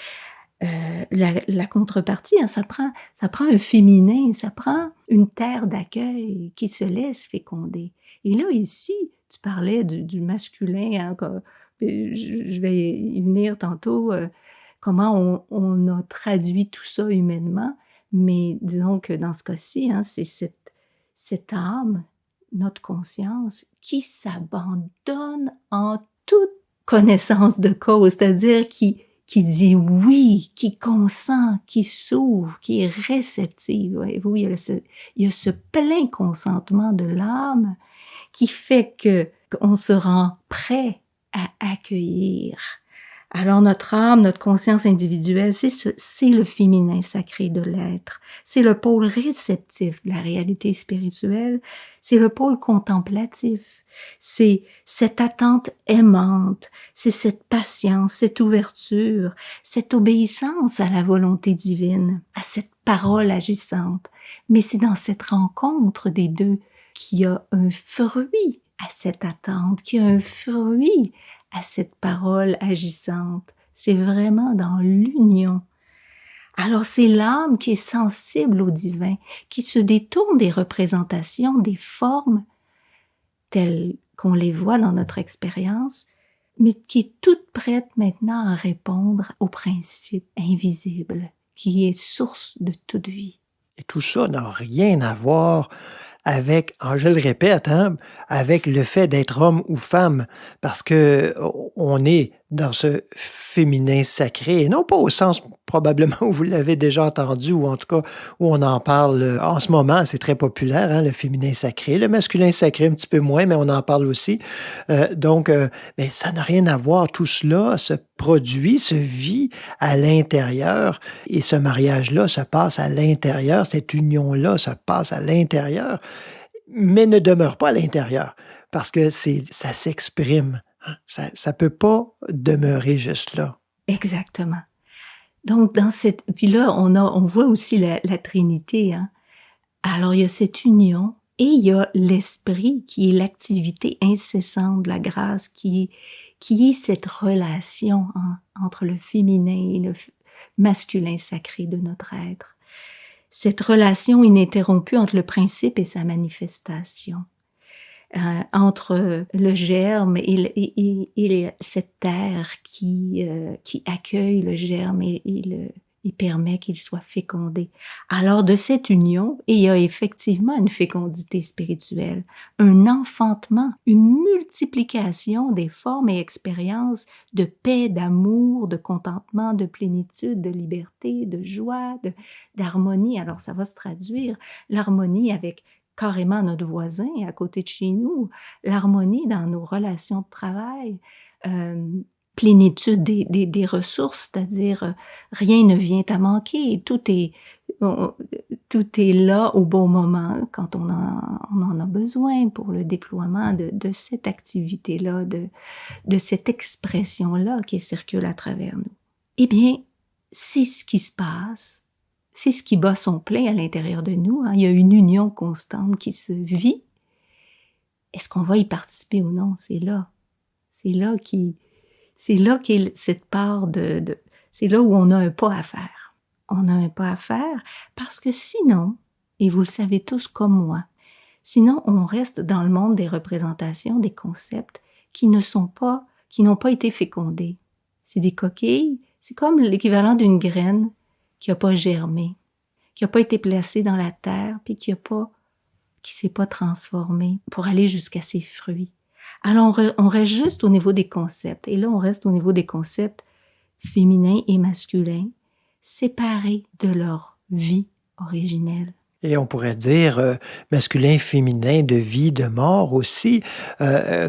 la contrepartie, hein, ça prend un féminin, ça prend une terre d'accueil qui se laisse féconder. Et là, ici, tu parlais du masculin, hein, je vais y venir tantôt, comment on a traduit tout ça humainement, mais disons que dans ce cas-ci, hein, c'est cette âme, notre conscience, qui s'abandonne en toute connaissance de cause, c'est-à-dire qui dit oui, qui consent, qui s'ouvre, qui est réceptive. Voyez-vous, il y a ce plein consentement de l'âme qui fait qu'on se rend prêt à accueillir. Alors notre âme, notre conscience individuelle, c'est le féminin sacré de l'être. C'est le pôle réceptif de la réalité spirituelle. C'est le pôle contemplatif. C'est cette attente aimante. C'est cette patience, cette ouverture, cette obéissance à la volonté divine, à cette parole agissante. Mais c'est dans cette rencontre des deux qu'il y a un fruit à cette attente, qu'il y a un fruit à cette parole agissante. C'est vraiment dans l'union. Alors c'est l'âme qui est sensible au divin, qui se détourne des représentations, des formes telles qu'on les voit dans notre expérience, mais qui est toute prête maintenant à répondre au principe invisible, qui est source de toute vie. Et tout ça n'a rien à voir avec, je le répète, hein, avec le fait d'être homme ou femme, parce que on est dans ce féminin sacré, et non pas au sens probablement où vous l'avez déjà entendu, ou en tout cas où on en parle en ce moment, c'est très populaire, hein, le féminin sacré, le masculin sacré un petit peu moins, mais on en parle aussi. Mais ça n'a rien à voir, tout cela se produit, se vit à l'intérieur, et ce mariage-là se passe à l'intérieur, cette union-là se passe à l'intérieur, mais ne demeure pas à l'intérieur, parce que ça s'exprime. Ça peut pas demeurer juste là. Exactement. Donc, puis là, on voit aussi la Trinité, hein. Alors, il y a cette union et il y a l'esprit qui est l'activité incessante de la grâce, qui est cette relation, hein, entre le féminin et le masculin sacré de notre être. Cette relation ininterrompue entre le principe et sa manifestation. Entre le germe et cette terre qui accueille le germe et permet qu'il soit fécondé. Alors de cette union, il y a effectivement une fécondité spirituelle, un enfantement, une multiplication des formes et expériences de paix, d'amour, de contentement, de plénitude, de liberté, de joie, d'harmonie. Alors ça va se traduire, l'harmonie avec carrément notre voisin à côté de chez nous, l'harmonie dans nos relations de travail, plénitude des ressources, c'est-à-dire rien ne vient à manquer, tout est là au bon moment quand on en a besoin pour le déploiement de cette activité-là, de cette expression-là qui circule à travers nous. Eh bien, c'est ce qui se passe. C'est ce qui bat son plein à l'intérieur de nous, hein. Il y a une union constante qui se vit. Est-ce qu'on va y participer ou non? C'est là qu'est cette part c'est là où on a un pas à faire. On a un pas à faire parce que sinon, et vous le savez tous comme moi, sinon on reste dans le monde des représentations, des concepts qui n'ont pas été fécondés. C'est des coquilles, c'est comme l'équivalent d'une graine qui n'a pas germé, qui n'a pas été placé dans la terre, puis qui s'est pas transformé pour aller jusqu'à ses fruits. Alors on reste juste au niveau des concepts, et là on reste au niveau des concepts féminins et masculins, séparés de leur vie originelle. Et on pourrait dire masculin, féminin, de vie, de mort aussi,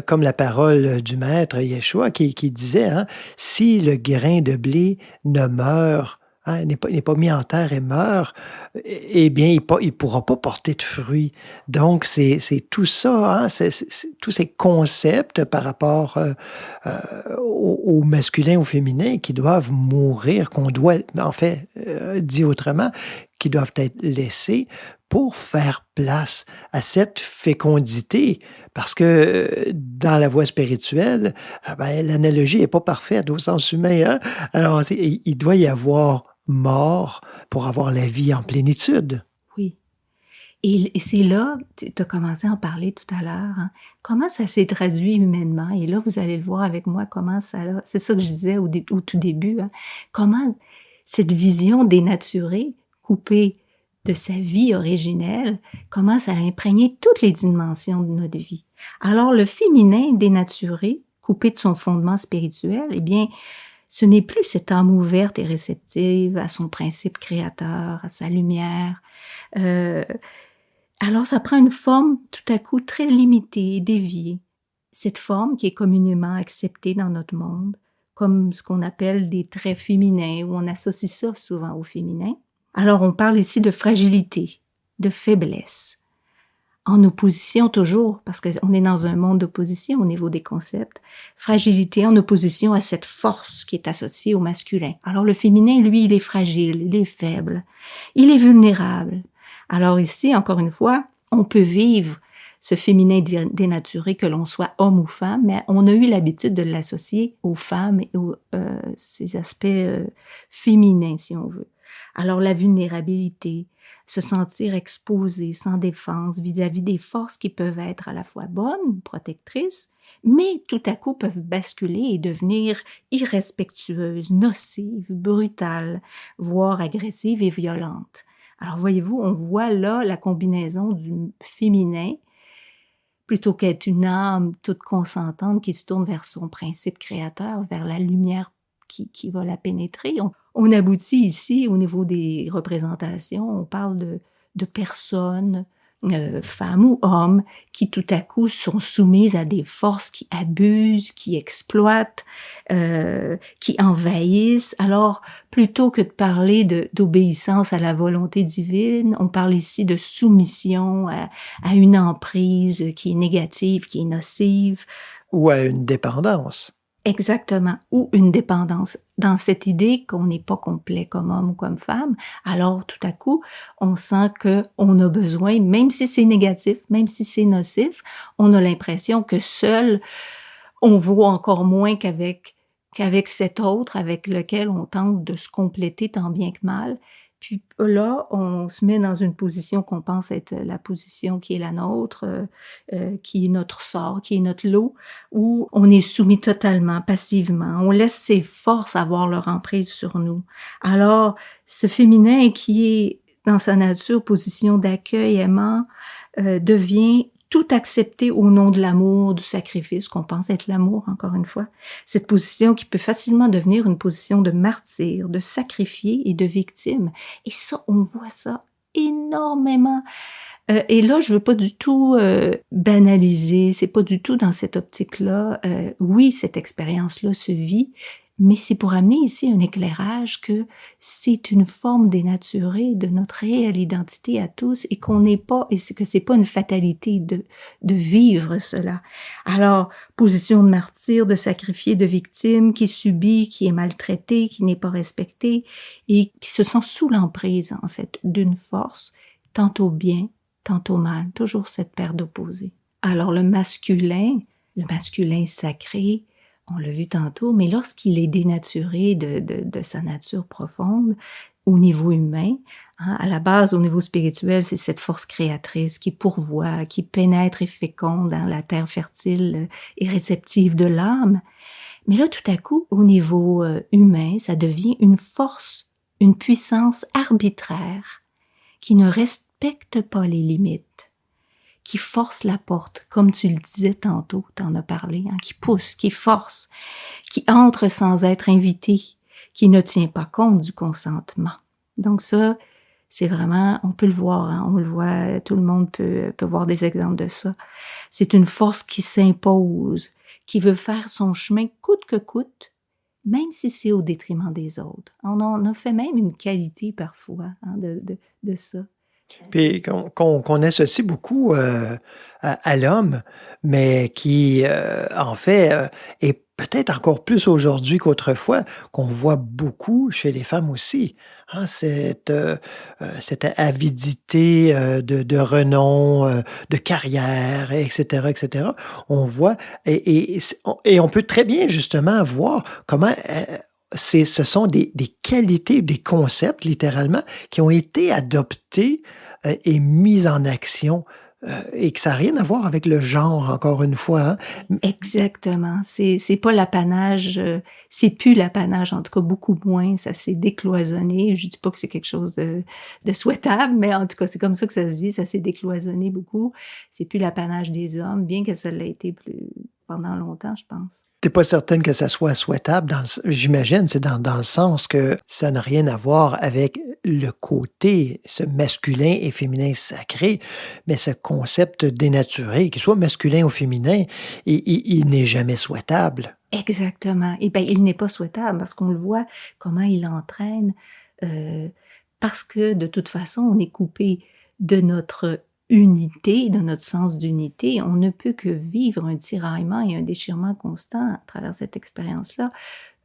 comme la parole du maître Yeshua qui disait, hein, si le grain de blé ne meurt hein, n'est pas mis en terre et meurt, eh bien, il pourra pas porter de fruits. Donc, c'est tout ça, hein, tous ces concepts par rapport au masculin, au féminin, qui doivent mourir, qu'on doit, en fait, dit autrement, qui doivent être laissés pour faire place à cette fécondité. Parce que dans la voie spirituelle, ben, l'analogie n'est pas parfaite au sens humain, hein? Alors, il doit y avoir mort pour avoir la vie en plénitude. Oui. Et c'est là, tu as commencé à en parler tout à l'heure, hein, comment ça s'est traduit humainement. Et là, vous allez le voir avec moi, comment ça a... C'est ça que je disais au tout début, hein, comment cette vision dénaturée, coupée de sa vie originelle, comment ça a imprégné toutes les dimensions de notre vie. Alors, le féminin dénaturé, coupé de son fondement spirituel, eh bien, ce n'est plus cette âme ouverte et réceptive à son principe créateur, à sa lumière. Alors, ça prend une forme tout à coup très limitée et déviée. Cette forme qui est communément acceptée dans notre monde, comme ce qu'on appelle des traits féminins, où on associe ça souvent au féminin. Alors, on parle ici de fragilité, de faiblesse, en opposition toujours, parce qu'on est dans un monde d'opposition au niveau des concepts, fragilité en opposition à cette force qui est associée au masculin. Alors, le féminin, lui, il est fragile, il est faible, il est vulnérable. Alors ici, encore une fois, on peut vivre ce féminin dénaturé, que l'on soit homme ou femme, mais on a eu l'habitude de l'associer aux femmes et aux ces aspects féminins, si on veut. Alors la vulnérabilité, se sentir exposé, sans défense vis-à-vis des forces qui peuvent être à la fois bonnes, protectrices, mais tout à coup peuvent basculer et devenir irrespectueuses, nocives, brutales, voire agressives et violentes. Alors voyez-vous, on voit là la combinaison du féminin, plutôt qu'être une âme toute consentante qui se tourne vers son principe créateur, vers la lumière qui va la pénétrer. On aboutit ici au niveau des représentations, on parle de personnes, femmes ou hommes, qui tout à coup sont soumises à des forces qui abusent, qui exploitent, qui envahissent. Alors, plutôt que de parler d'obéissance à la volonté divine, on parle ici de soumission à une emprise qui est négative, qui est nocive. Ou à une dépendance. Exactement, ou une dépendance. Dans cette idée qu'on n'est pas complet comme homme ou comme femme, alors tout à coup, on sent qu'on a besoin, même si c'est négatif, même si c'est nocif, on a l'impression que seul, on vaut encore moins qu'avec cet autre avec lequel on tente de se compléter tant bien que mal. Puis là, on se met dans une position qu'on pense être la position qui est la nôtre, qui est notre sort, qui est notre lot, où on est soumis totalement, passivement. On laisse ses forces avoir leur emprise sur nous. Alors, ce féminin qui est dans sa nature position d'accueil aimant devient tout accepté au nom de l'amour, du sacrifice, qu'on pense être l'amour, encore une fois. Cette position qui peut facilement devenir une position de martyr, de sacrifié et de victime. Et ça, on voit ça énormément. Et là, je veux pas du tout banaliser, c'est pas du tout dans cette optique-là. Oui, cette expérience-là se vit, mais c'est pour amener ici un éclairage que c'est une forme dénaturée de notre réelle identité à tous et qu'on n'est pas, et que c'est pas une fatalité de vivre cela. Alors, position de martyr, de sacrifié, de victime, qui subit, qui est maltraité, qui n'est pas respecté et qui se sent sous l'emprise, en fait, d'une force, tantôt bien, tantôt mal, toujours cette paire d'opposés. Alors, le masculin sacré, on l'a vu tantôt, mais lorsqu'il est dénaturé de sa nature profonde, au niveau humain, hein, à la base, au niveau spirituel, c'est cette force créatrice qui pourvoit, qui pénètre et féconde dans la terre fertile et réceptive de l'âme. Mais là, tout à coup, au niveau humain, ça devient une force, une puissance arbitraire qui ne respecte pas les limites, qui force la porte, comme tu le disais tantôt, t'en as parlé, hein, qui pousse, qui force, qui entre sans être invité, qui ne tient pas compte du consentement. Donc ça, c'est vraiment, on peut le voir, hein, on le voit, tout le monde peut voir des exemples de ça. C'est une force qui s'impose, qui veut faire son chemin coûte que coûte, même si c'est au détriment des autres. On en a fait même une qualité parfois de ça. Puis qu'on associe beaucoup à l'homme, mais qui, en fait, est peut-être encore plus aujourd'hui qu'autrefois, qu'on voit beaucoup chez les femmes aussi. Hein, cette avidité de renom, de carrière, etc., etc. On voit, et on peut très bien justement voir comment ce sont des qualités, des concepts, littéralement, qui ont été adoptés et mis en action et que ça n'a rien à voir avec le genre, encore une fois. Hein. Exactement. C'est pas l'apanage, c'est plus l'apanage, en tout cas beaucoup moins. Ça s'est décloisonné. Je dis pas que c'est quelque chose de souhaitable, mais en tout cas c'est comme ça que ça se vit. Ça s'est décloisonné beaucoup. C'est plus l'apanage des hommes, bien que ça l'a été pendant longtemps, je pense. T'es pas certaine que ça soit souhaitable, j'imagine, c'est dans le sens que ça n'a rien à voir avec le côté, ce masculin et féminin sacré, mais ce concept dénaturé, qu'il soit masculin ou féminin, il n'est jamais souhaitable. Exactement. Et bien, il n'est pas souhaitable parce qu'on le voit comment il entraîne, parce que de toute façon, on est coupé de notre unité, de notre sens d'unité. On ne peut que vivre un tiraillement et un déchirement constant à travers cette expérience-là,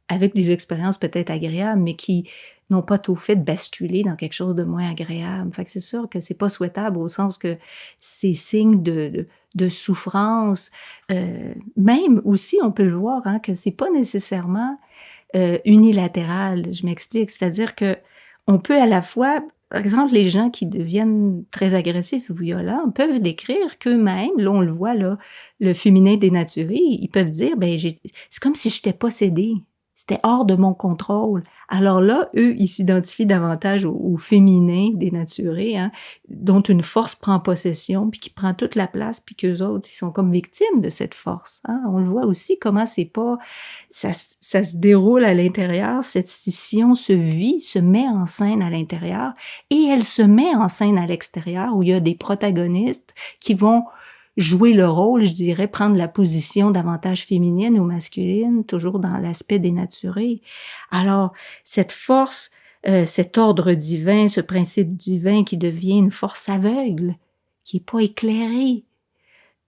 avec des expériences peut-être agréables, mais qui n'ont pas tout fait de basculer dans quelque chose de moins agréable. Fait que c'est sûr que c'est pas souhaitable au sens que ces signes de souffrance, même aussi, on peut le voir, hein, que c'est pas nécessairement unilatéral. Je m'explique, c'est-à-dire que on peut à la fois, par exemple, les gens qui deviennent très agressifs ou violents peuvent décrire qu'eux-mêmes, là on le voit, là, le féminin dénaturé, ils peuvent dire, ben c'est comme si j'étais possédée. C'était hors de mon contrôle. Alors là, eux, ils s'identifient davantage au féminin dénaturé, hein, dont une force prend possession, puis qui prend toute la place, puis qu'eux autres, ils sont comme victimes de cette force. Hein. On le voit aussi comment c'est pas... Ça se déroule à l'intérieur, cette scission se vit, se met en scène à l'intérieur, et elle se met en scène à l'extérieur, où il y a des protagonistes qui vont jouer le rôle, je dirais, prendre la position davantage féminine ou masculine, toujours dans l'aspect dénaturé. Alors, cette force, cet ordre divin, ce principe divin qui devient une force aveugle, qui est pas éclairée,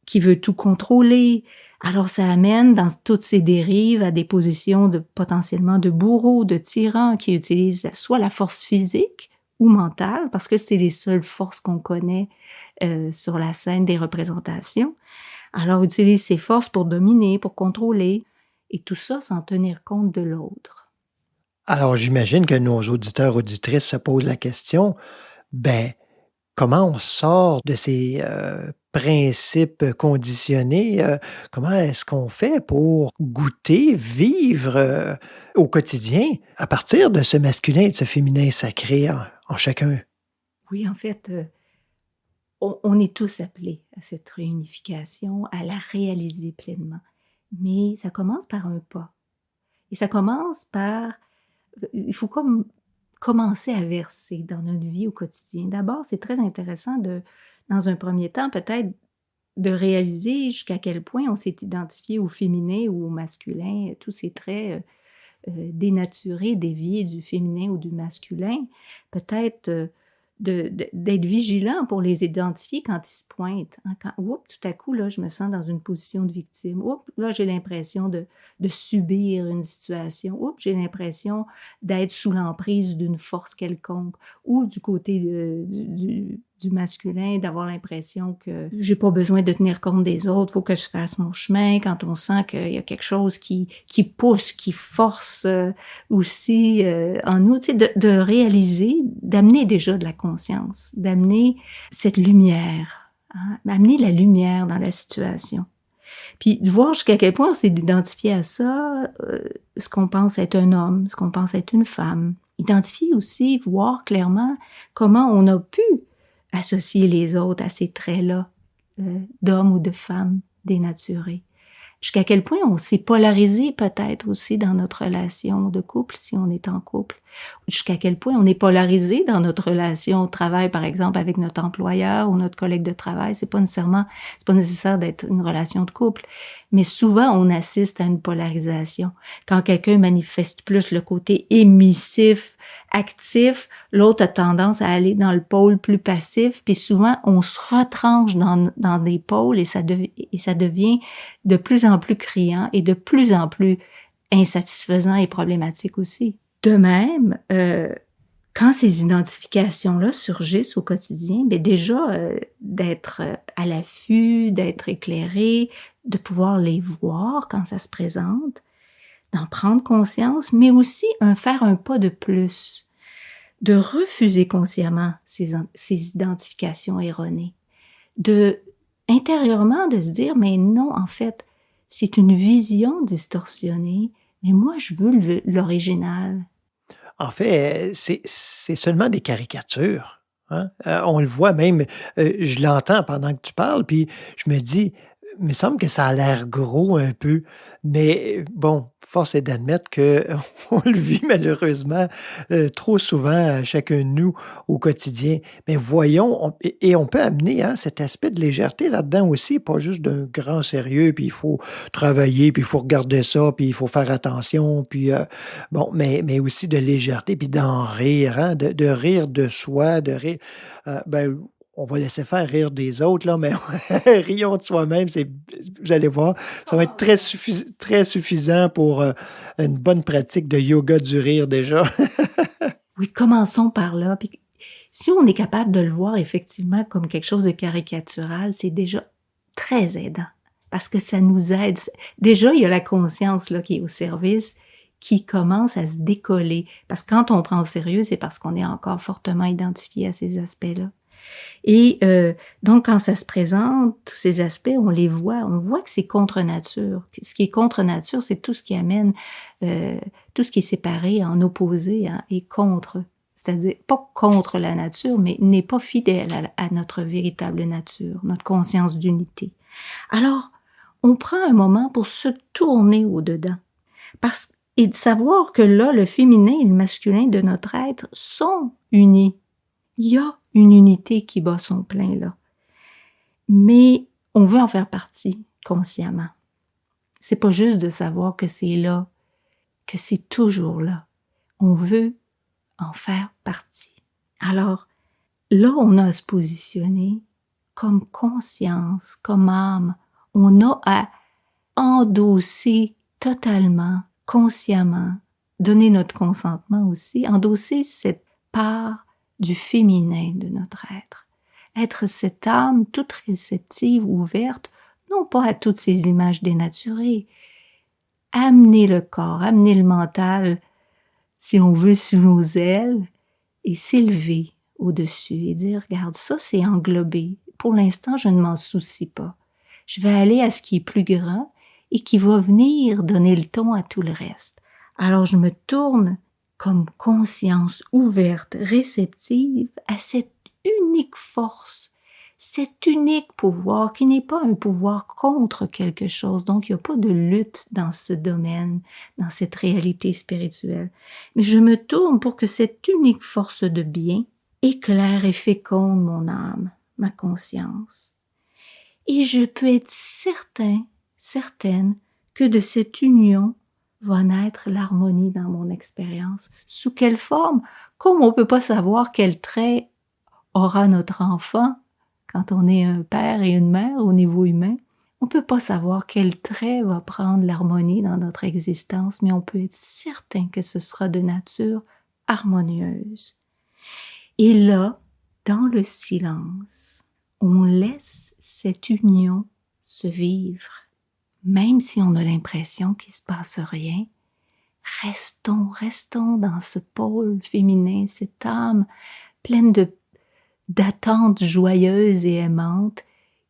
qui veut tout contrôler. Alors, ça amène dans toutes ces dérives à des positions potentiellement de bourreaux, de tyrans qui utilisent soit la force physique ou mentale, parce que c'est les seules forces qu'on connaît sur la scène des représentations. Alors, utilise ces forces pour dominer, pour contrôler, et tout ça sans tenir compte de l'autre. Alors, j'imagine que nos auditeurs, auditrices se posent la question, comment on sort de ces principes conditionnés? Comment est-ce qu'on fait pour goûter, vivre au quotidien à partir de ce masculin et de ce féminin sacré en chacun? Oui, en fait, on est tous appelés à cette réunification, à la réaliser pleinement. Mais ça commence par un pas. Et ça commence par... Il faut comme commencer à verser dans notre vie au quotidien. D'abord, c'est très intéressant dans un premier temps, peut-être de réaliser jusqu'à quel point on s'est identifié au féminin ou au masculin, tous ces traits dénaturés, déviés du féminin ou du masculin. Peut-être d'être vigilant pour les identifier quand ils se pointent. Hein, tout à coup, là, je me sens dans une position de victime. Là, j'ai l'impression de subir une situation. J'ai l'impression d'être sous l'emprise d'une force quelconque. Ou du côté du masculin, d'avoir l'impression que j'ai pas besoin de tenir compte des autres, faut que je fasse mon chemin. Quand on sent qu'il y a quelque chose qui pousse, qui force aussi en nous, tu sais, de réaliser, d'amener déjà de la conscience, d'amener cette lumière, hein, amener la lumière dans la situation. Puis de voir jusqu'à quel point on s'est identifié à ça, ce qu'on pense être un homme, ce qu'on pense être une femme. Identifier aussi, voir clairement comment on a pu associer les autres à ces traits-là d'hommes ou de femmes dénaturés. Jusqu'à quel point on s'est polarisé peut-être aussi dans notre relation de couple, si on est en couple. Jusqu'à quel point on est polarisé dans notre relation au travail, par exemple, avec notre employeur ou notre collègue de travail. C'est pas nécessaire d'être une relation de couple. Mais souvent, on assiste à une polarisation. Quand quelqu'un manifeste plus le côté émissif, actif, l'autre a tendance à aller dans le pôle plus passif, puis souvent, on se retranche dans des pôles et ça devient de plus en plus criant et de plus en plus insatisfaisant et problématique aussi. De même, quand ces identifications-là surgissent au quotidien, bien déjà d'être à l'affût, d'être éclairé, de pouvoir les voir quand ça se présente, d'en prendre conscience, mais aussi faire un pas de plus, de refuser consciemment ces identifications erronées, intérieurement de se dire, mais non, en fait, c'est une vision distorsionnée, mais moi, je veux l'original. En fait, c'est seulement des caricatures, hein. On le voit même, je l'entends pendant que tu parles, puis je me dis: «Il me semble que ça a l'air gros un peu», mais bon, force est d'admettre qu'on le vit malheureusement, trop souvent, chacun de nous, au quotidien. Mais voyons, on peut amener, hein, cet aspect de légèreté là-dedans aussi, pas juste d'un grand sérieux, puis il faut travailler, puis il faut regarder ça, puis il faut faire attention, puis, bon, mais aussi de légèreté, puis d'en rire, hein, de rire de soi, de rire, ben, on va laisser faire rire des autres là, mais rions de soi-même, vous allez voir, ça va être très suffisant pour, une bonne pratique de yoga du rire déjà. Oui, commençons par là. Puis, si on est capable de le voir effectivement comme quelque chose de caricatural, c'est déjà très aidant parce que ça nous aide. Déjà, il y a la conscience là qui est au service, qui commence à se décoller. Parce que quand on prend au sérieux, c'est parce qu'on est encore fortement identifié à ces aspects-là. Et donc, quand ça se présente, tous ces aspects, on les voit. On voit que c'est contre nature. Ce qui est contre nature, c'est tout ce qui amène, tout ce qui est séparé, en opposé, hein, et contre. C'est-à-dire, pas contre la nature, mais n'est pas fidèle à notre véritable nature, notre conscience d'unité. Alors, on prend un moment pour se tourner au-dedans. Et de savoir que là, le féminin et le masculin de notre être sont unis. Il y a une unité qui bat son plein là. Mais on veut en faire partie consciemment. C'est pas juste de savoir que c'est là, que c'est toujours là. On veut en faire partie. Alors, là, on a à se positionner comme conscience, comme âme. On a à endosser totalement, consciemment, donner notre consentement aussi, endosser cette part du féminin de notre être. Être cette âme toute réceptive, ouverte, non pas à toutes ces images dénaturées. Amener le corps, amener le mental, si on veut, sous nos ailes, et s'élever au-dessus et dire, regarde, ça c'est englobé. Pour l'instant, je ne m'en soucie pas. Je vais aller à ce qui est plus grand et qui va venir donner le ton à tout le reste. Alors je me tourne comme conscience ouverte, réceptive à cette unique force, cet unique pouvoir qui n'est pas un pouvoir contre quelque chose. Donc, il n'y a pas de lutte dans ce domaine, dans cette réalité spirituelle. Mais je me tourne pour que cette unique force de bien éclaire et féconde mon âme, ma conscience. Et je peux être certaine que de cette union va naître l'harmonie dans mon expérience. Sous quelle forme? Comme on ne peut pas savoir quel trait aura notre enfant quand on est un père et une mère au niveau humain, on ne peut pas savoir quel trait va prendre l'harmonie dans notre existence, mais on peut être certain que ce sera de nature harmonieuse. Et là, dans le silence, on laisse cette union se vivre. Même si on a l'impression qu'il ne se passe rien, restons dans ce pôle féminin, cette âme pleine d'attentes joyeuses et aimantes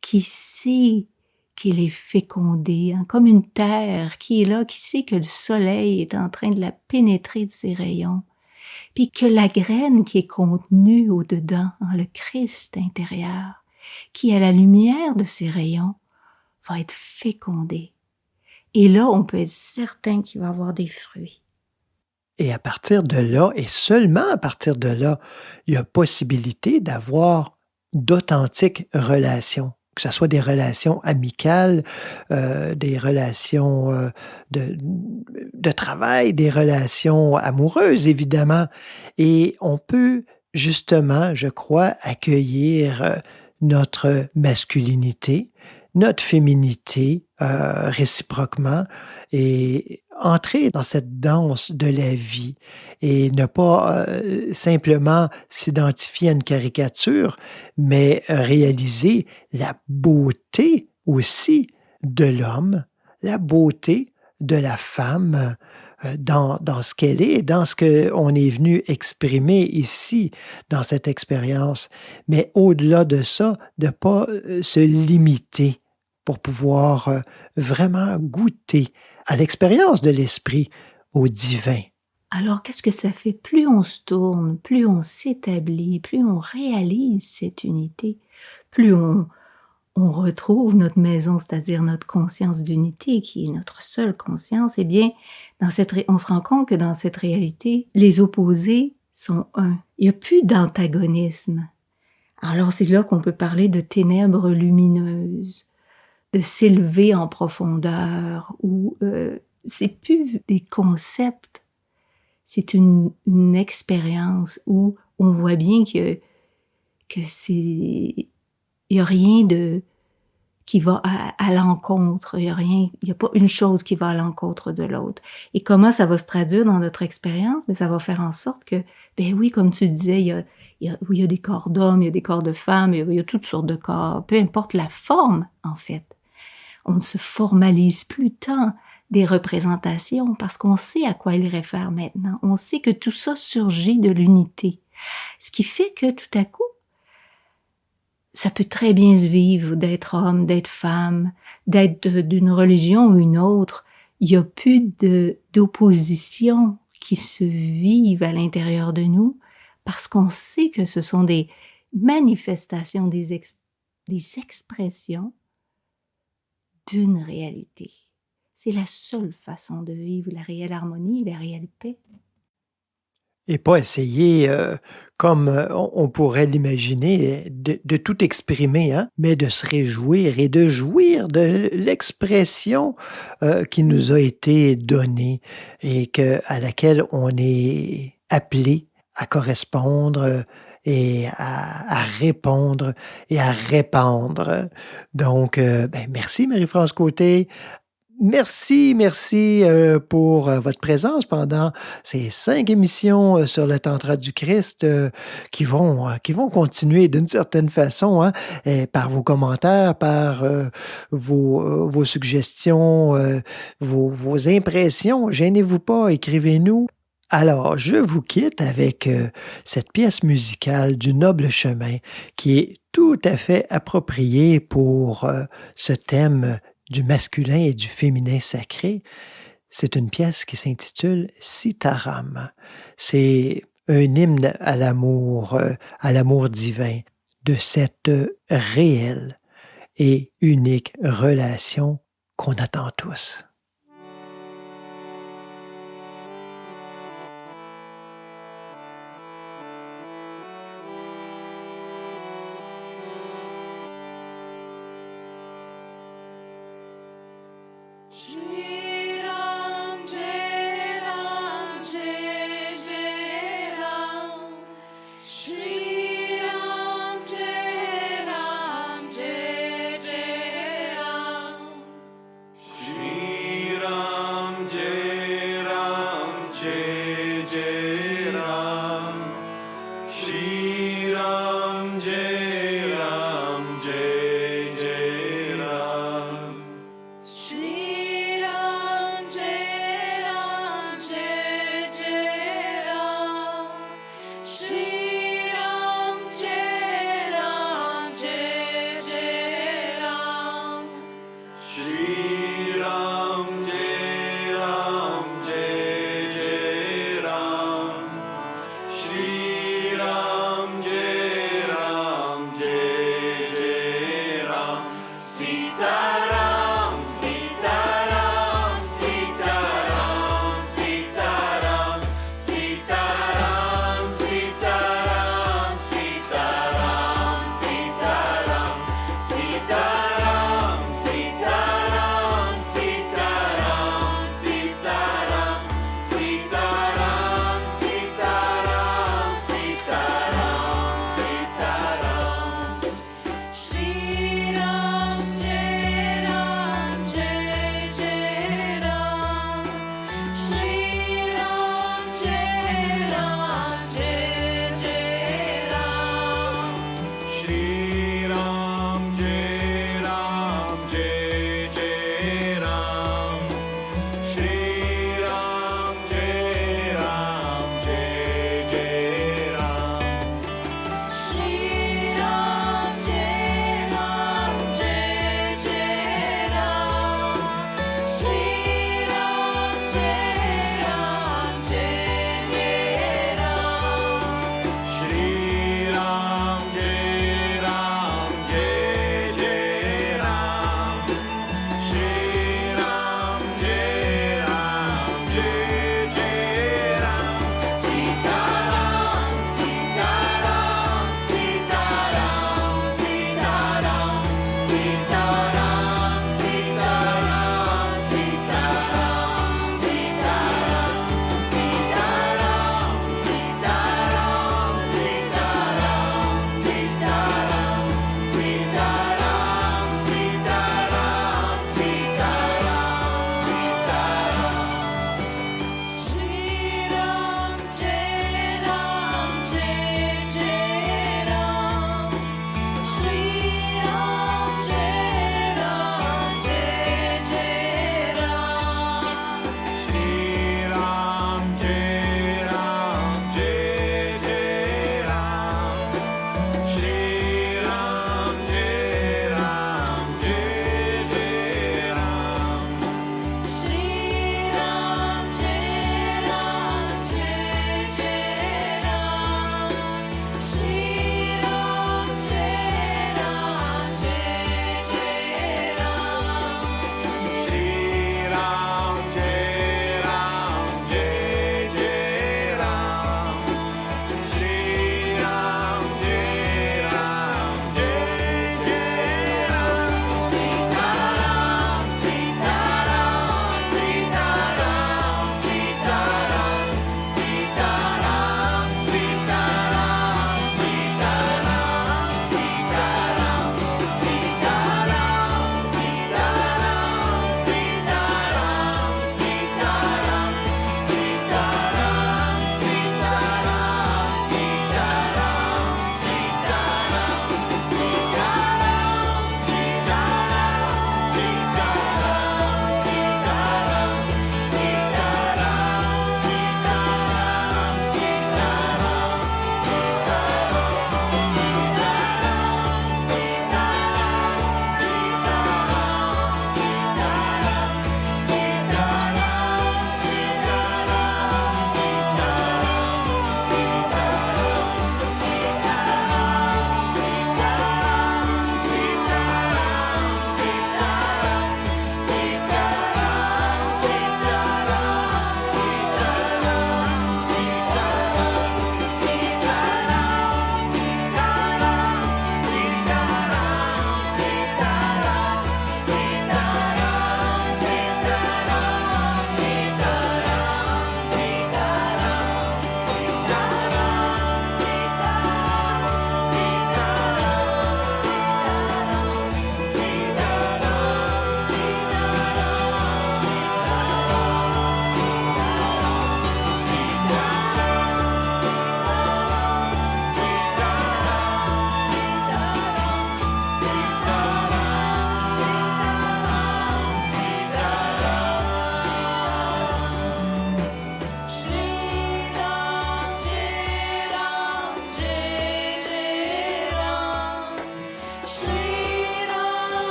qui sait qu'il est fécondé, hein, comme une terre qui est là, qui sait que le soleil est en train de la pénétrer de ses rayons, puis que la graine qui est contenue au-dedans, en le Christ intérieur, qui à la lumière de ses rayons, va être fécondé. Et là, on peut être certain qu'il va avoir des fruits. Et à partir de là, et seulement à partir de là, il y a possibilité d'avoir d'authentiques relations, que ce soit des relations amicales, des relations de travail, des relations amoureuses, évidemment. Et on peut justement, je crois, accueillir notre masculinité, notre féminité réciproquement et entrer dans cette danse de la vie et ne pas simplement s'identifier à une caricature, mais réaliser la beauté aussi de l'homme, la beauté de la femme dans ce qu'elle est, dans ce qu'on est venu exprimer ici, dans cette expérience. Mais au-delà de ça, de ne pas se limiter pour pouvoir vraiment goûter à l'expérience de l'esprit, au divin. Alors, qu'est-ce que ça fait? Plus on se tourne, plus on s'établit, plus on réalise cette unité, plus on retrouve notre maison, c'est-à-dire notre conscience d'unité, qui est notre seule conscience, eh bien, on se rend compte que dans cette réalité, les opposés sont un. Il n'y a plus d'antagonisme. Alors, c'est là qu'on peut parler de ténèbres lumineuses, de s'élever en profondeur, ou c'est plus des concepts, c'est une expérience où on voit bien que il y a rien qui va à l'encontre, il y a pas une chose qui va à l'encontre de l'autre. Et comment ça va se traduire dans notre expérience? Mais ça va faire en sorte que, ben oui, comme tu disais, il y a des corps d'hommes, il y a des corps de femmes, il y a toutes sortes de corps, peu importe la forme, en fait. On ne se formalise plus tant des représentations parce qu'on sait à quoi ils réfèrent maintenant. On sait que tout ça surgit de l'unité. Ce qui fait que tout à coup, ça peut très bien se vivre d'être homme, d'être femme, d'être d'une religion ou une autre. Il n'y a plus d'opposition qui se vivent à l'intérieur de nous parce qu'on sait que ce sont des manifestations, des expressions d'une réalité. C'est la seule façon de vivre la réelle harmonie et la réelle paix. Et pas essayer, comme on pourrait l'imaginer, de tout exprimer, hein, mais de se réjouir et de jouir de l'expression qui nous a été donnée et à laquelle on est appelé à correspondre et à répondre et à répandre. Donc, merci Marie-France Côté. Merci pour votre présence pendant ces 5 émissions sur le Tantra du Christ qui vont continuer d'une certaine façon, hein, par vos commentaires, par vos suggestions, vos impressions. Gênez-vous pas, écrivez-nous. Alors, je vous quitte avec cette pièce musicale du Noble Chemin qui est tout à fait appropriée pour ce thème du masculin et du féminin sacré. C'est une pièce qui s'intitule Sitaram. C'est un hymne à l'amour divin, de cette réelle et unique relation qu'on attend tous. Shri Ram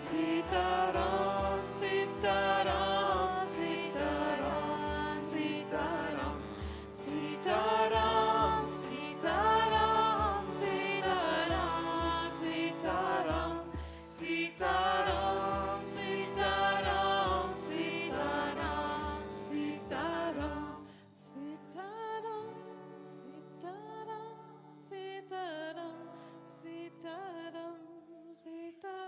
Sitaram, Sitaram, Sitaram, Sitaram, Sitaram, Sitaram, Sitaram, Sitaram, Sitaram, Sitaram, Sitaram, Sitaram, Sitaram, Sitaram, Sitaram, Sitaram, Sitaram.